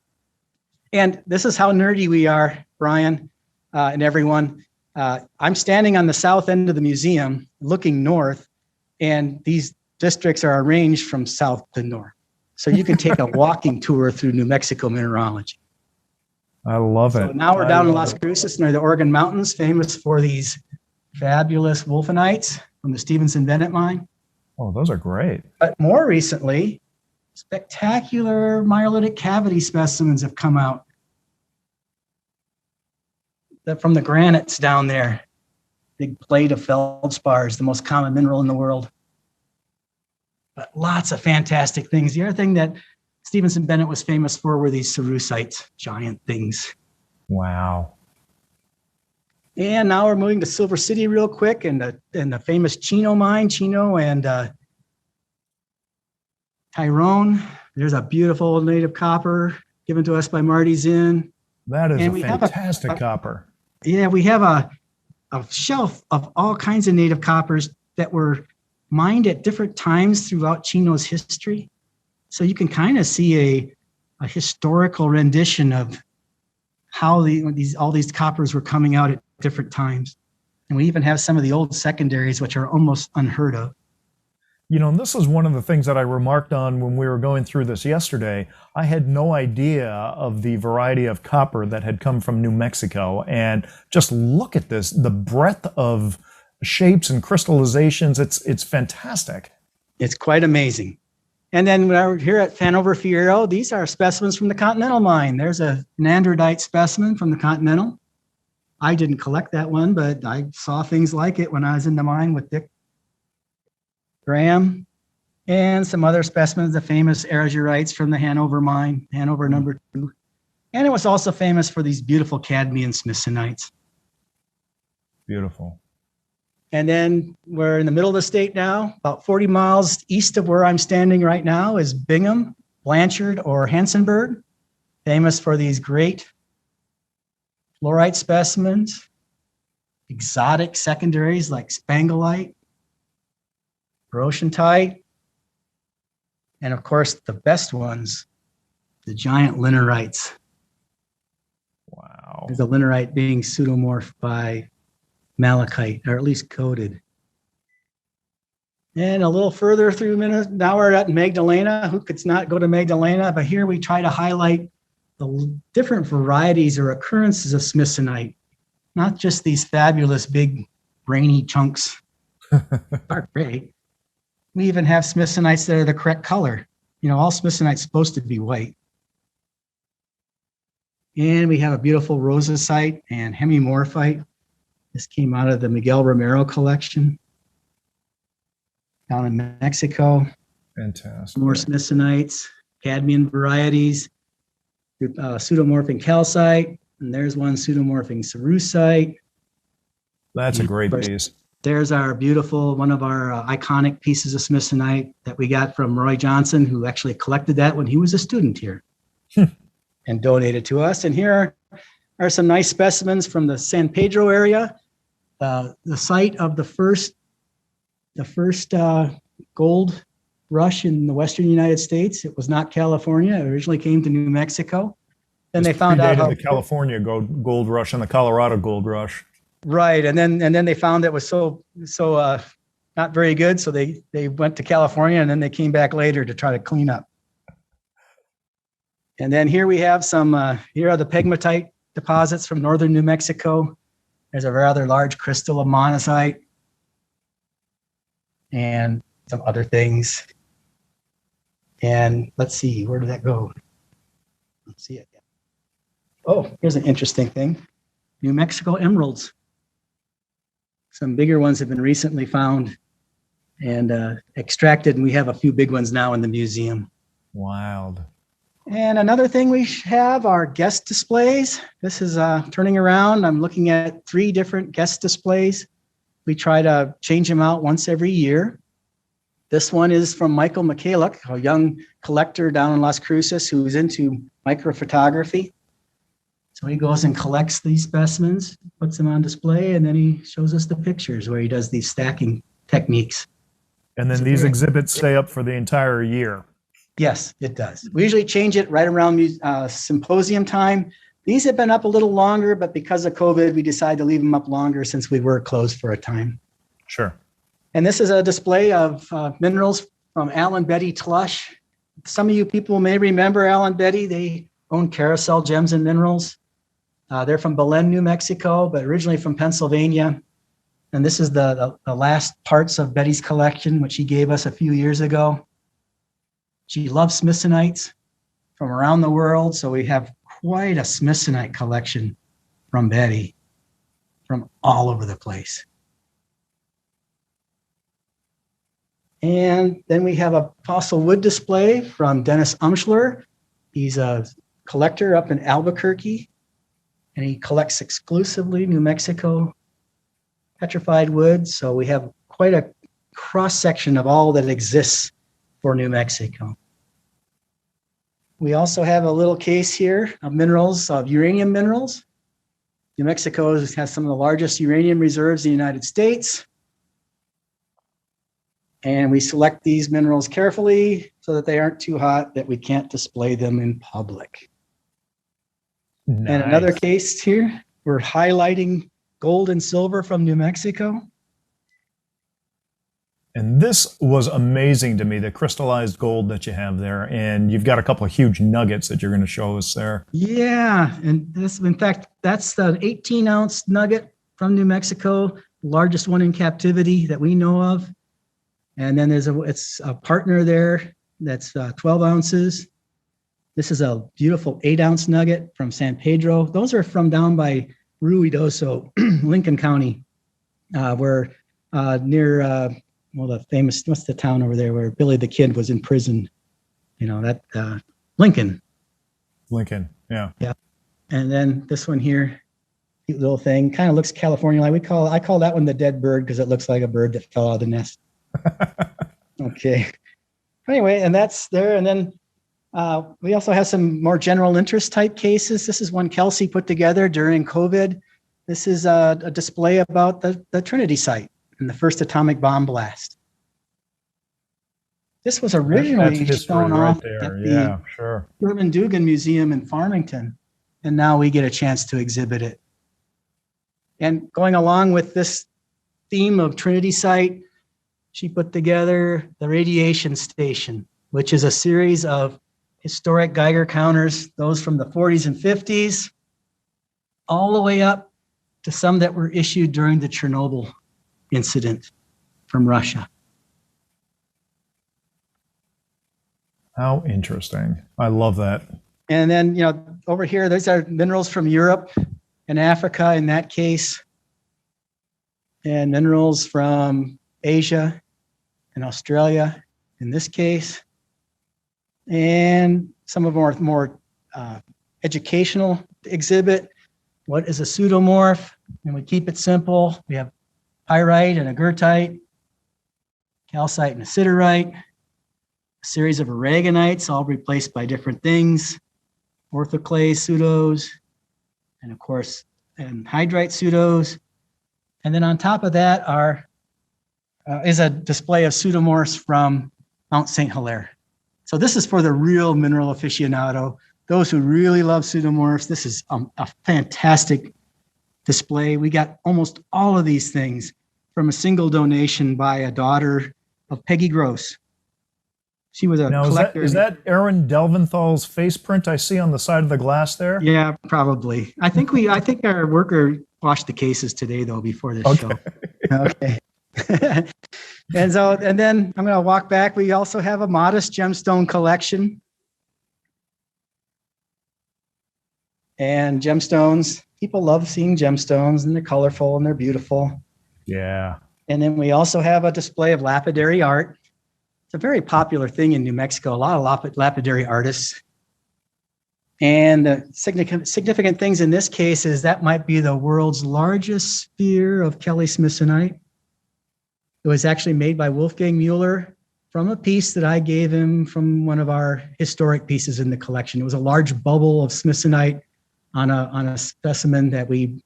And this is how nerdy we are, Brian, and everyone. I'm standing on the south end of the museum looking north, and these districts are arranged from south to north. So you can take a walking tour through New Mexico mineralogy. I love it. So now we're down in Las Cruces near the Oregon Mountains, famous for these fabulous wolfenites from the Stevenson Bennett mine. Oh, those are great. But more recently, spectacular myelolytic cavity specimens have come out. From the granites down there. Big plate of feldspars, the most common mineral in the world. But lots of fantastic things. The other thing that Stevenson Bennett was famous for were these cerusites, giant things. Wow. And now we're moving to Silver City real quick, and the famous Chino mine, Chino and Tyrone. There's a beautiful native copper given to us by Marty Zinn. That is a fantastic copper. Yeah, we have a shelf of all kinds of native coppers that were mined at different times throughout Chino's history. So you can kind of see a historical rendition of how all these coppers were coming out at different times. And we even have some of the old secondaries, which are almost unheard of. And this is one of the things that I remarked on when we were going through this yesterday. I had no idea of the variety of copper that had come from New Mexico. And just look at this, the breadth of shapes and crystallizations. It's fantastic. It's quite amazing. And then we're here at Hanover Fierro. These are specimens from the Continental mine. There's a nandrite specimen from the Continental. I didn't collect that one, but I saw things like it when I was in the mine with Dick Graham, and some other specimens, the famous argirites from the Hanover mine, Hanover number 2. And it was also famous for these beautiful cadmium smithsonites. Beautiful. And then we're in the middle of the state now, about 40 miles east of where I'm standing right now is Bingham, Blanchard, or Hansenberg, famous for these great fluorite specimens, exotic secondaries like spanglite, Groschenite, and of course the best ones, the giant linerites. Wow. The linerite being pseudomorphed by malachite, or at least coated. And a little further through Minnesota, now we're at Magdalena. Who could not go to Magdalena? But here we try to highlight the different varieties or occurrences of smithsonite, not just these fabulous big brainy chunks. Are great. We even have smithsonites that are the correct color. All smithsonite's supposed to be white. And we have a beautiful rosacite and hemimorphite. This came out of the Miguel Romero collection down in Mexico. Fantastic. More smithsonites, cadmium varieties, pseudomorphing calcite, and there's one pseudomorphing cerussite. That's a great piece. There's our beautiful, one of our iconic pieces of smithsonite that we got from Roy Johnson, who actually collected that when he was a student here and donated to us. And here are some nice specimens from the San Pedro area, the site of the first gold rush in the Western United States. It was not California. It originally came to New Mexico. Then they found out how the California gold rush and the Colorado gold rush. Right, and then they found it was so not very good, so they went to California, and then they came back later to try to clean up. And then here we have some. Here are the pegmatite deposits from northern New Mexico. There's a rather large crystal of monazite, and some other things. And let's see, where did that go? Let's see it. Oh, here's an interesting thing: New Mexico emeralds. Some bigger ones have been recently found and extracted, and we have a few big ones now in the museum. Wild. And another thing we have are guest displays. This is turning around. I'm looking at 3 different guest displays. We try to change them out once every year. This one is from Michael Michalik, a young collector down in Las Cruces who's into microphotography. So he goes and collects these specimens, puts them on display, and then he shows us the pictures where he does these stacking techniques. And then these exhibits stay up for the entire year. Yes, it does. We usually change it right around symposium time. These have been up a little longer, but because of COVID, we decided to leave them up longer since we were closed for a time. Sure. And this is a display of minerals from Alan Betty Tlush. Some of you people may remember Alan Betty. They own Carousel Gems and Minerals. They're from Belen, New Mexico, but originally from Pennsylvania. And this is the last parts of Betty's collection, which she gave us a few years ago. She loves smithsonites from around the world, so we have quite a smithsonite collection from Betty from all over the place. And then we have a fossil wood display from Dennis Umschler. He's a collector up in Albuquerque, and he collects exclusively New Mexico petrified wood. So we have quite a cross-section of all that exists for New Mexico. We also have a little case here of minerals, of uranium minerals. New Mexico has some of the largest uranium reserves in the United States. And we select these minerals carefully so that they aren't too hot, that we can't display them in public. Nice. And another case here, we're highlighting gold and silver from New Mexico. And this was amazing to me, the crystallized gold that you have there. And you've got a couple of huge nuggets that you're going to show us there. Yeah, and this, in fact, that's the 18-ounce nugget from New Mexico, largest one in captivity that we know of. And then it's a partner there that's 12 ounces. This is a beautiful 8-ounce nugget from San Pedro. Those are from down by Ruidoso, Lincoln County, where near, the famous, what's the town over there where Billy the Kid was in prison? You know, that Lincoln. Lincoln, yeah. Yeah. And then this one here, cute little thing, kind of looks California-like. I call that one the dead bird because it looks like a bird that fell out of the nest. Okay. Anyway, and that's there. And then we also have some more general interest type cases. This is one Kelsey put together during COVID. This is a display about the Trinity site and the first atomic bomb blast. This was originally shown off at the Herman Dugan Museum in Farmington, and now we get a chance to exhibit it. And going along with this theme of Trinity site, she put together the radiation station, which is a series of historic Geiger counters, those from the 40s and 50s, all the way up to some that were issued during the Chernobyl incident from Russia. How interesting. I love that. And then, over here, those are minerals from Europe and Africa in that case, and minerals from Asia and Australia in this case. And some of our more educational exhibit. What is a pseudomorph? And we keep it simple. We have pyrite and agartite, calcite and a siderite, a series of aragonites, all replaced by different things, orthoclase pseudos, and of course, anhydrite pseudos. And then on top of that is a display of pseudomorphs from Mount St. Hilaire. So this is for the real mineral aficionado, those who really love pseudomorphs. This is a fantastic display. We got almost all of these things from a single donation by a daughter of Peggy Gross. She was a collector. Is that Aaron Delventhal's face print I see on the side of the glass there? Yeah, probably. I think our worker washed the cases today though before the show. Okay. And then I'm going to walk back. We also have a modest gemstone collection. And gemstones, people love seeing gemstones, and they're colorful and they're beautiful. Yeah. And then we also have a display of lapidary art. It's a very popular thing in New Mexico, a lot of lapidary artists. And the significant things in this case is that might be the world's largest sphere of Kelly smithsonite. It was actually made by Wolfgang Mueller from a piece that I gave him from one of our historic pieces in the collection. It was a large bubble of smithsonite on a specimen that we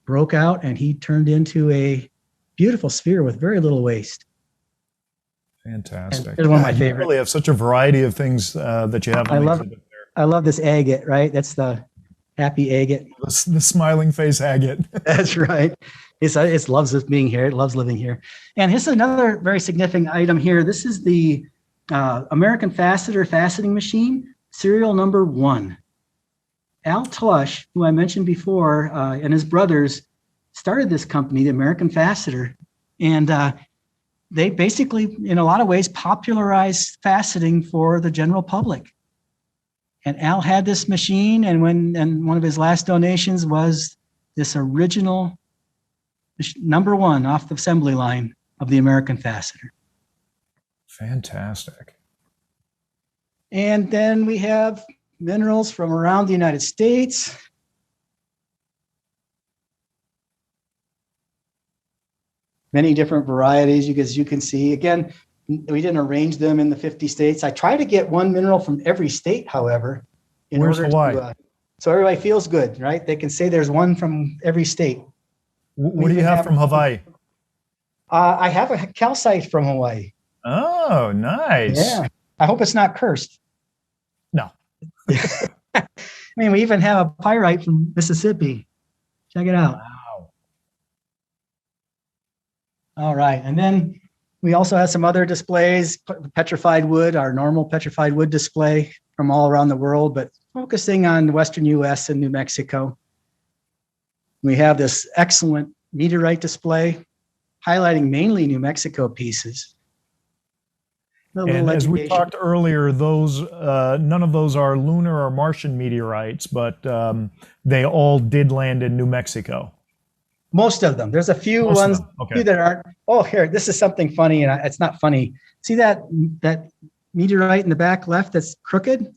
broke out, and he turned into a beautiful sphere with very little waste. Fantastic. It's one of my favorites. You really have such a variety of things that you have. I love this agate, right? That's the happy agate. The smiling face agate. That's right. It loves being here. It loves living here. And here's another very significant item here. This is the American Faceter faceting machine, serial number 1. Al Tush, who I mentioned before, and his brothers started this company, the American Faceter, and they basically, in a lot of ways, popularized faceting for the general public. And Al had this machine, and one of his last donations was this original number 1 off the assembly line of the American Faceter. Fantastic. And then we have minerals from around the United States. Many different varieties, as you can see. Again, we didn't arrange them in the 50 states. I try to get one mineral from every state, however. Where's Hawaii? So everybody feels good, right? They can say there's one from every state. What do you have from Hawaii? I have a calcite from Hawaii. Oh, nice. Yeah. I hope it's not cursed. No. I mean, we even have a pyrite from Mississippi. Check it out. Wow. All right. And then we also have some other displays, petrified wood, our normal petrified wood display from all around the world, but focusing on the Western U.S. and New Mexico. We have this excellent meteorite display highlighting mainly New Mexico pieces. And as we talked earlier, those none of those are lunar or Martian meteorites, but they all did land in New Mexico. Most of them. There's a few ones few that aren't. Oh, here, this is something funny, and it's not funny. See that meteorite in the back left that's crooked?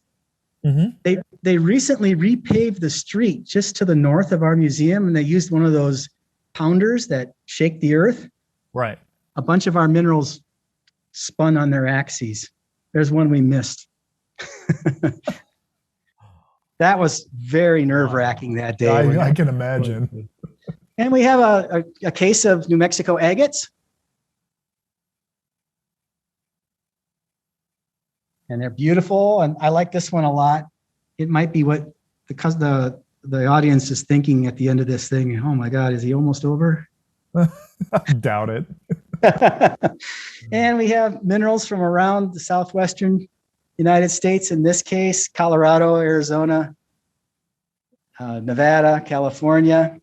Mm-hmm. They recently repaved the street just to the north of our museum, and they used one of those pounders that shake the earth. Right. A bunch of our minerals spun on their axes. There's one we missed. That was very nerve-wracking that day. I can imagine. And we have a case of New Mexico agates. And they're beautiful, and I like this one a lot. It might be what the audience is thinking at the end of this thing. Oh my God, is he almost over? I doubt it. And we have minerals from around the southwestern United States, in this case, Colorado, Arizona, Nevada, California.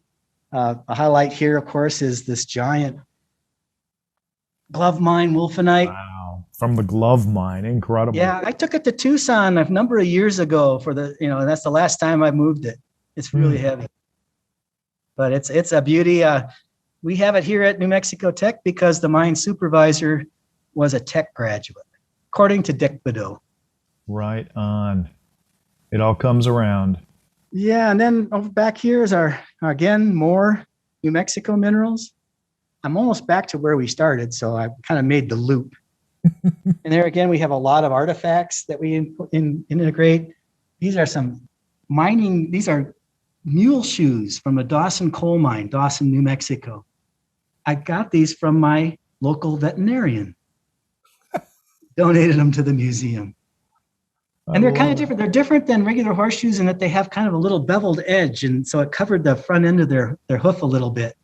A highlight here, of course, is this giant glove mine wolfenite. Wow, from the glove mine, incredible. Yeah, I took it to Tucson a number of years ago for that's the last time I moved it. It's really heavy, but it's a beauty. We have it here at New Mexico Tech because the mine supervisor was a Tech graduate, according to Dick Bedeau. Right on. It all comes around. Yeah, and then over back here is our again more New Mexico minerals. I'm almost back to where we started, so I kind of made the loop. And there again, we have a lot of artifacts that we integrate. These are some mining. These are mule shoes from a Dawson coal mine, Dawson, New Mexico. I got these from my local veterinarian. Donated them to the museum. And they're kind of different. They're different than regular horseshoes in that they have kind of a little beveled edge. And so it covered the front end of their hoof a little bit.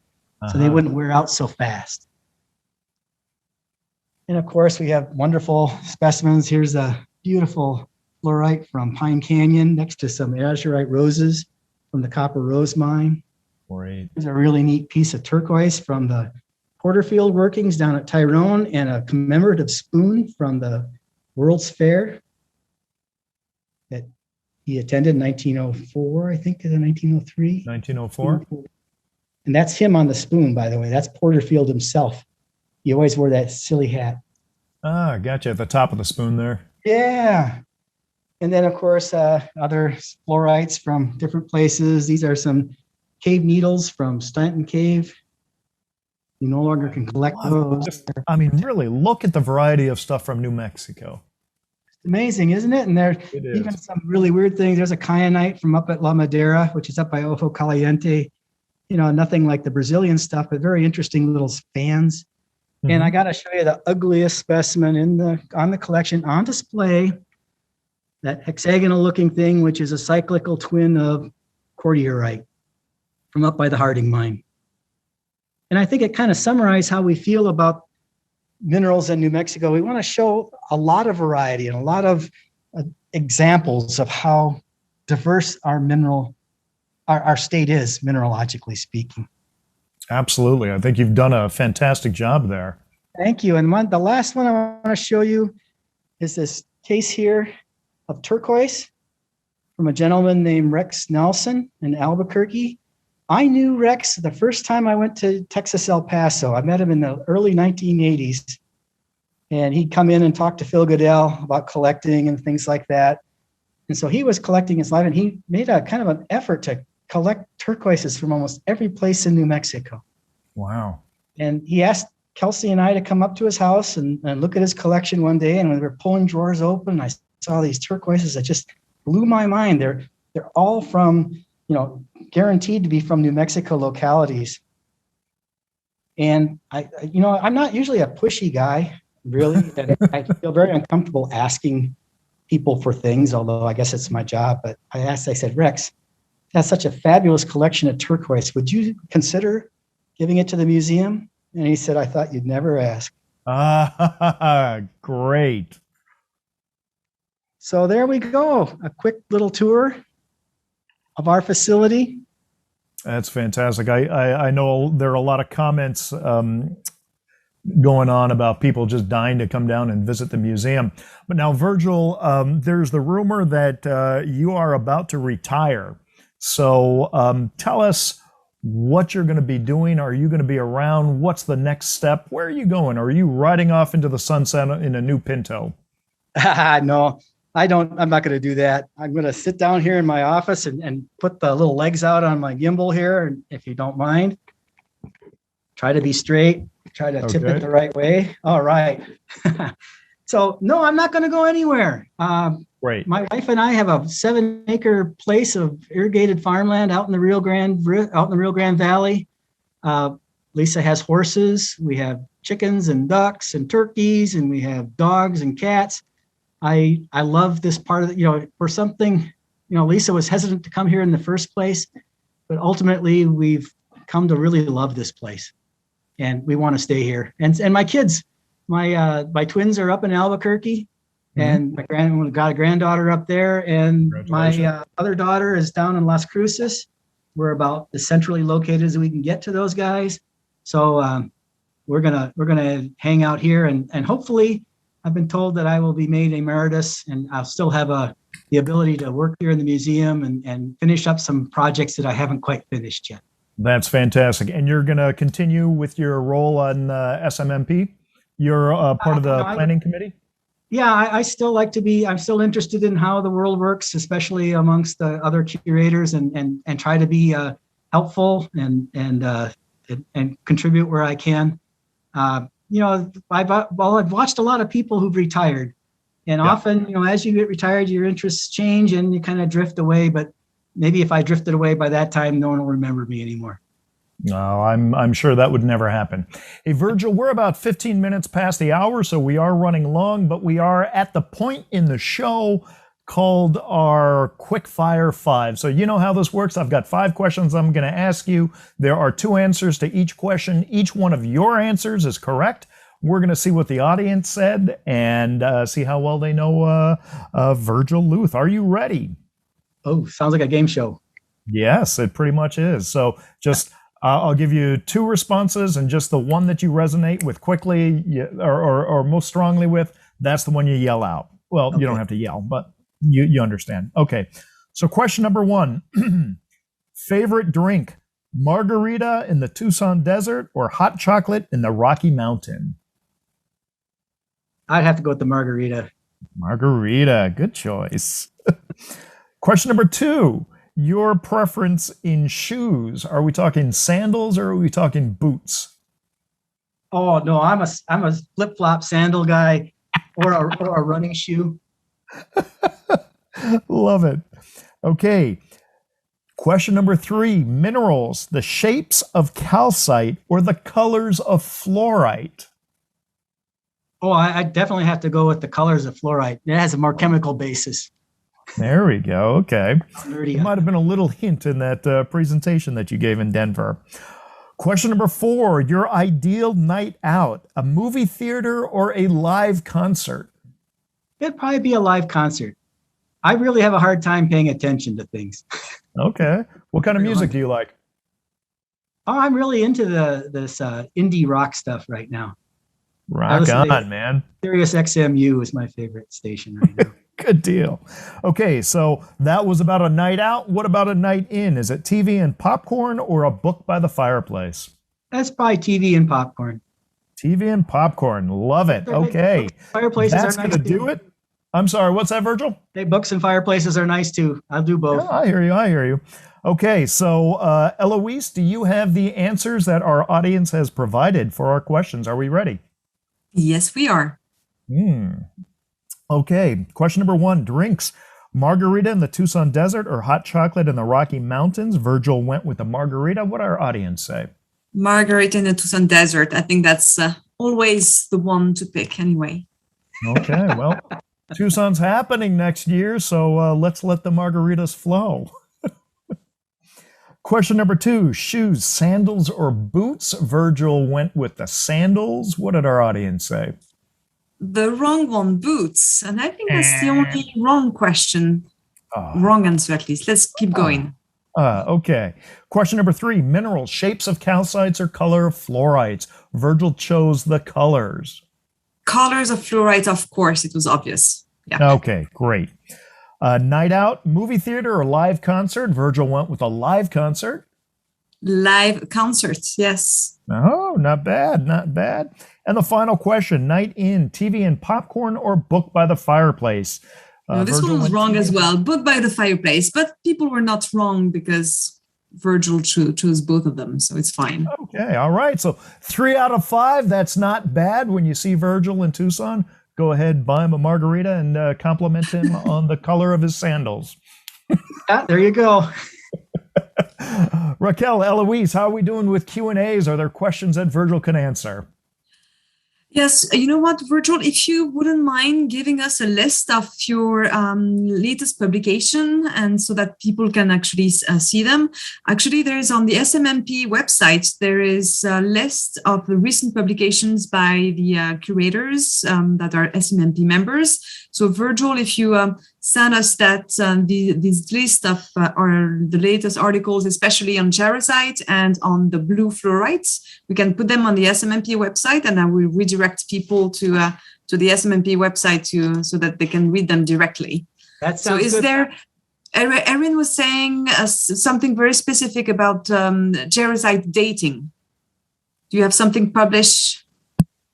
So they wouldn't wear out so fast. And of course, we have wonderful specimens. Here's a beautiful fluorite from Pine Canyon next to some azurite roses from the Copper Rose Mine. Great. Here's a really neat piece of turquoise from the Porterfield workings down at Tyrone, and a commemorative spoon from the World's Fair that he attended in 1904, I think, in 1903. 1904. And that's him on the spoon, by the way. That's Porterfield himself. He always wore that silly hat. Ah, gotcha. At the top of the spoon there. Yeah. And then, of course, other fluorites from different places. These are some cave needles from Stanton Cave. You no longer can collect those. I mean, really, look at the variety of stuff from New Mexico. It's amazing, isn't it? And there's even some really weird things. There's a kyanite from up at La Madera, which is up by Ojo Caliente. You know, nothing like the Brazilian stuff, but very interesting little fans. Mm-hmm. And I got to show you the ugliest specimen on the collection on display. That hexagonal looking thing, which is a cyclical twin of cordierite from up by the Harding mine. And I think it kind of summarizes how we feel about minerals in New Mexico. We want to show a lot of variety and a lot of examples of how diverse our state is, mineralogically speaking. Absolutely. I think you've done a fantastic job there. Thank you. And the last one I want to show you is this case here of turquoise from a gentleman named Rex Nelson in Albuquerque. I knew Rex the first time I went to Texas, El Paso. I met him in the early 1980s. And he'd come in and talk to Phil Goodell about collecting and things like that. And so he was collecting his life, and he made a kind of an effort to collect turquoises from almost every place in New Mexico. Wow. And he asked Kelsey and I to come up to his house and look at his collection one day. And when we were pulling drawers open, I saw these turquoises that just blew my mind. They're all from, guaranteed to be from New Mexico localities. And I'm not usually a pushy guy, really. And I feel very uncomfortable asking people for things, although I guess it's my job. But I said, Rex, that's such a fabulous collection of turquoise. Would you consider giving it to the museum? And he said, I thought you'd never ask. Great. So there we go. A quick little tour of our facility. That's fantastic. I know there are a lot of comments going on about people just dying to come down and visit the museum. But now, Virgil, there's the rumor that you are about to retire. So tell us what you're going to be doing. Are you going to be around? What's the next step? Where are you going? Are you riding off into the sunset in a new Pinto? No, I'm not going to do that. I'm going to sit down here in my office and put the little legs out on my gimbal here, if you don't mind. Try to be straight. Try to tip it the right way. All right. So, no, I'm not going to go anywhere. Great. My wife and I have a 7-acre place of irrigated farmland out in the Rio Grande Valley. Lisa has horses. We have chickens and ducks and turkeys, and we have dogs and cats. I love this part of it. For something, Lisa was hesitant to come here in the first place, but ultimately we've come to really love this place, and we want to stay here. And my kids, my twins are up in Albuquerque, and got a granddaughter up there, and my other daughter is down in Las Cruces. We're about as centrally located as we can get to those guys. So we're gonna hang out here, and hopefully, I've been told that I will be made emeritus, and I'll still have the ability to work here in the museum and finish up some projects that I haven't quite finished yet. That's fantastic. And you're going to continue with your role on SMMP? You're part of the planning committee? Yeah, I still like to be, I'm still interested in how the world works, especially amongst the other curators, and try to be helpful and contribute where I can. I've watched a lot of people who've retired, and often, as you get retired, your interests change and you kind of drift away. But maybe if I drifted away by that time, no one will remember me anymore. No, I'm sure that would never happen. Hey, Virgil, we're about 15 minutes past the hour, so we are running long, but we are at the point in the show called our Quick Fire 5. So you know how this works. I've got 5 questions I'm going to ask you. There are 2 answers to each question. Each one of your answers is correct. We're going to see what the audience said and see how well they know Virgil Lueth. Are you ready? Oh, sounds like a game show. Yes, it pretty much is. So just... I'll give you 2 responses, and just the one that you resonate with quickly or most strongly with, that's the one you yell out. Well, okay. You don't have to yell, but you understand. Okay. So question number 1, favorite drink, margarita in the Tucson desert or hot chocolate in the Rocky Mountain? I'd have to go with the margarita. Margarita. Good choice. Question number 2. Your preference in shoes. Are we talking sandals or are we talking boots? Oh, no, I'm a flip-flop sandal guy or a running shoe. Love it. Okay. Question number 3, minerals, the shapes of calcite or the colors of fluorite? Oh, I definitely have to go with the colors of fluorite. It has a more chemical basis. There we go. Okay. Nerdy. There might have been a little hint in that presentation that you gave in Denver. Question number 4, your ideal night out, a movie theater or a live concert? It'd probably be a live concert. I really have a hard time paying attention to things. Okay. What kind of music do you like? Oh, I'm really into this indie rock stuff right now. Rock on, man. Sirius XMU is my favorite station right now. Good deal. Okay, so that was about a night out. What about a night in? Is it TV and popcorn or a book by the fireplace? That's probably TV and popcorn. TV and popcorn. Love it. Okay. Fireplaces That's are nice going to do it. I'm sorry, what's that, Virgil? Hey, books and fireplaces are nice too. I'll do both. Yeah, I hear you. Okay, so Eloise, do you have the answers that our audience has provided for our questions? Are we ready? Yes, we are. Okay, question number 1, drinks. Margarita in the Tucson desert or hot chocolate in the Rocky Mountains? Virgil went with the margarita. What did our audience say? Margarita in the Tucson desert. I think that's always the one to pick anyway. Okay, well, Tucson's happening next year, so let's let the margaritas flow. Question number 2, shoes, sandals or boots? Virgil went with the sandals. What did our audience say? The wrong one, boots. And I think that's the only wrong question. Wrong answer, at least. Let's keep going. Okay. Question number 3, minerals, shapes of calcites or color of fluorites? Virgil chose the colors. Colors of fluorite, of course. It was obvious. Yeah. Okay, great. Night out, movie theater or live concert? Virgil went with a live concert. Live concerts, yes. Oh, not bad, not bad. And the final question, night in, TV and popcorn or book by the fireplace? No, this one was wrong as well. Book by the fireplace, but people were not wrong because Virgil chose both of them, so it's fine. Okay, all right. So 3 out of 5, that's not bad. When you see Virgil in Tucson, go ahead, buy him a margarita and compliment him on the color of his sandals. There you go. Raquel, Eloise, how are we doing with Q&As? Are there questions that Virgil can answer? Yes, you know what, Virgil, if you wouldn't mind giving us a list of your latest publication, and so that people can actually see them. Actually, there is on the SMMP website, there is a list of the recent publications by the curators that are SMMP members. So Virgil, if you send us that this list of or the latest articles, especially on jarosite and on the blue fluorites, we can put them on the SMMP website, and I will redirect people to the SMMP website so that they can read them directly. That sounds good. So is there? Erin was saying something very specific about jarosite dating. Do you have something published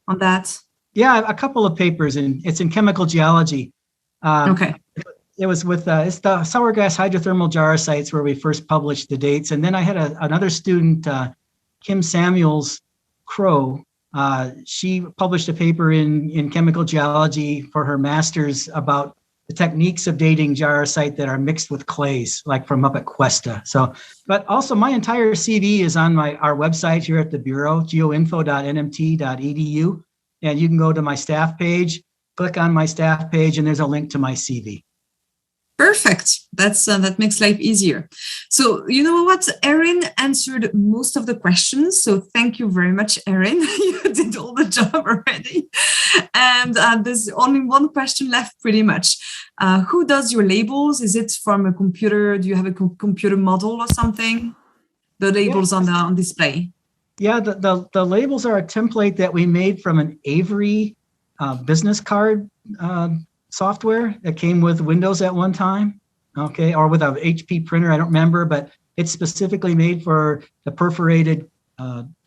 on that? Yeah, a couple of papers, and it's in chemical geology. Okay. It was with it's the sour gas hydrothermal jar sites where we first published the dates, and then I had another student, Kim Samuels Crow. She published a paper in chemical geology for her master's about the techniques of dating jarosite that are mixed with clays, like from up at Cuesta. So, but also my entire CV is on our website here at the Bureau, geoinfo.nmt.edu. And you can go to my staff page, click on my staff page, and there's a link to my CV. Perfect. That makes life easier. So you know what? Erin answered most of the questions. So thank you very much, Erin. You did all the job already. And there's only one question left pretty much. Who does your labels? Is it from a computer? Do you have a computer model or something? The labels on display. Yeah, the labels are a template that we made from an Avery business card software that came with Windows at one time, okay, or with a HP printer, I don't remember, but it's specifically made for the perforated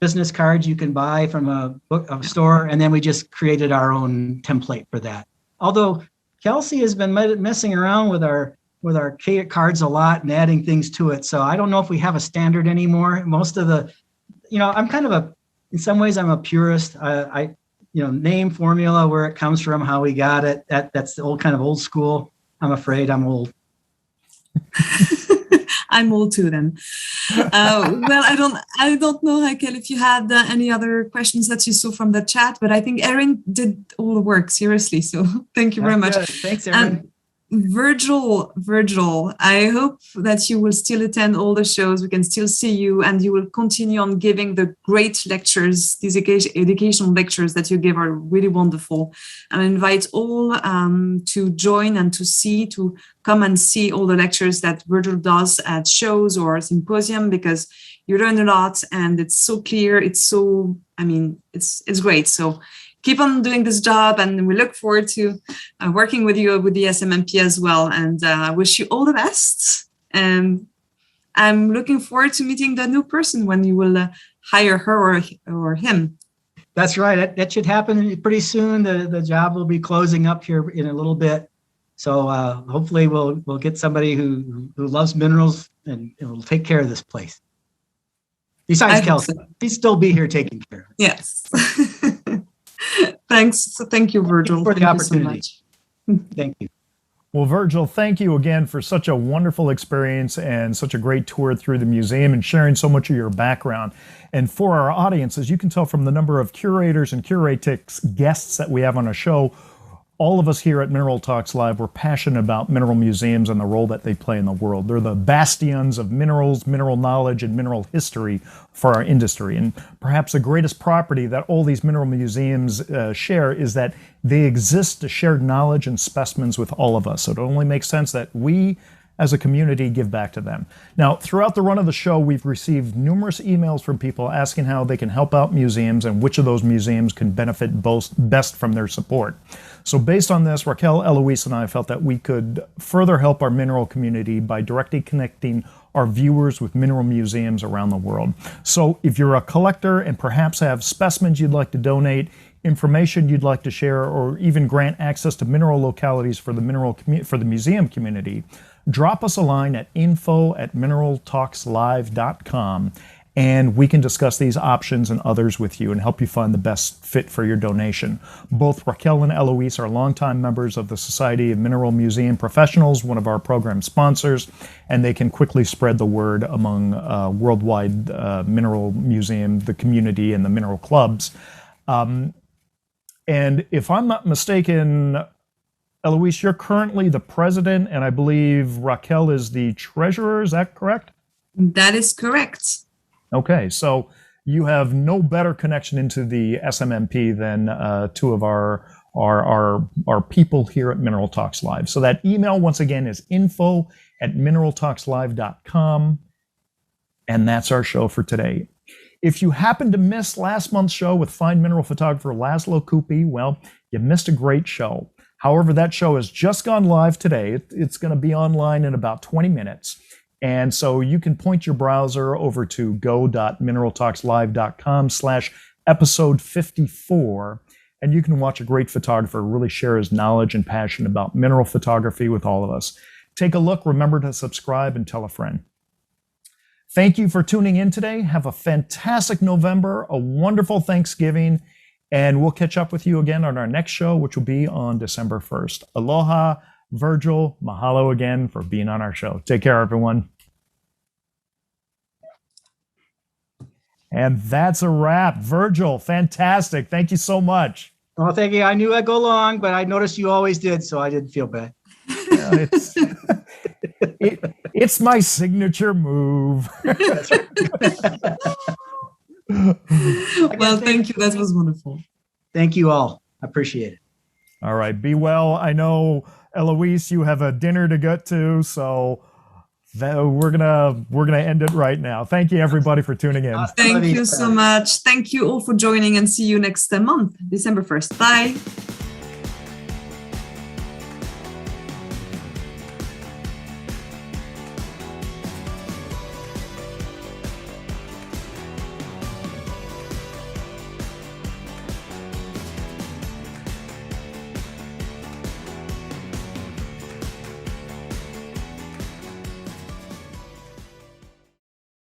business cards you can buy from a store, and then we just created our own template for that. Although Kelsey has been messing around with our cards a lot and adding things to it, so I don't know if we have a standard anymore. Most of the I'm kind of in some ways, I'm a purist. I name formula, where it comes from, how we got it. That's the old school. I'm afraid I'm old. I'm old too then. Well, I don't know, Raquel, if you had any other questions that you saw from the chat, but I think Erin did all the work, seriously. So thank you very much. Good. Thanks, Erin. Virgil, I hope that you will still attend all the shows. We can still see you, and you will continue on giving the great lectures. These educational lectures that you give are really wonderful. I invite all to join and to come and see all the lectures that Virgil does at shows or symposium, because you learn a lot and it's so clear. It's great. So keep on doing this job, and we look forward to working with you with the SMMP as well. And I wish you all the best. And I'm looking forward to meeting the new person when you will hire her or him. That's right. That should happen pretty soon. The job will be closing up here in a little bit. So hopefully we'll get somebody who loves minerals and will take care of this place. Besides Kelsey, he'll still be here taking care of it. Yes. Thanks. So thank you, Virgil, for the opportunity. Thank you. Well, Virgil, thank you again for such a wonderful experience and such a great tour through the museum and sharing so much of your background. And for our audience, as you can tell from the number of curators and curatrix guests that we have on our show, all of us here at Mineral Talks Live, we're passionate about mineral museums and the role that they play in the world. They're the bastions of minerals, mineral knowledge, and mineral history for our industry. And perhaps the greatest property that all these mineral museums share is that they exist to share knowledge and specimens with all of us. So it only makes sense that we, as a community, give back to them. Now, throughout the run of the show, we've received numerous emails from people asking how they can help out museums and which of those museums can benefit best from their support. So based on this, Raquel, Eloise, and I felt that we could further help our mineral community by directly connecting our viewers with mineral museums around the world. So if you're a collector and perhaps have specimens you'd like to donate, information you'd like to share, or even grant access to mineral localities for the museum community, drop us a line at info@mineraltalkslive.com, and we can discuss these options and others with you and help you find the best fit for your donation. Both Raquel and Eloise are longtime members of the Society of Mineral Museum Professionals, one of our program sponsors, and they can quickly spread the word among worldwide mineral museum, the community, and the mineral clubs. And if I'm not mistaken, Eloise, you're currently the president, and I believe Raquel is the treasurer. Is that correct? That is correct. Okay, so you have no better connection into the SMMP than two of our people here at Mineral Talks Live. So that email, once again, is info@mineraltalkslive.com, and that's our show for today. If you happen to miss last month's show with fine mineral photographer Laszlo Kupi, well, you missed a great show. However, that show has just gone live today. It's going to be online in about 20 minutes. And so you can point your browser over to go.mineraltalkslive.com/episode 54, and you can watch a great photographer really share his knowledge and passion about mineral photography with all of us. Take a look, remember to subscribe, and tell a friend. Thank you for tuning in today. Have a fantastic November, a wonderful Thanksgiving, and we'll catch up with you again on our next show, which will be on December 1st. Aloha, Virgil, mahalo again for being on our show. Take care, everyone. And that's a wrap. Virgil, fantastic. Thank you so much. Oh, thank you. I knew I'd go long, but I noticed you always did, so I didn't feel bad. Yeah, it's my signature move. That's right. Well, thank you. That was wonderful. Thank you all. I appreciate it. All right. Be well. I know, Eloise, you have a dinner to get to, so we're gonna end it right now. Thank you, everybody, for tuning in. Thank you so much. Thank you all for joining, and see you next month, December 1st. Bye.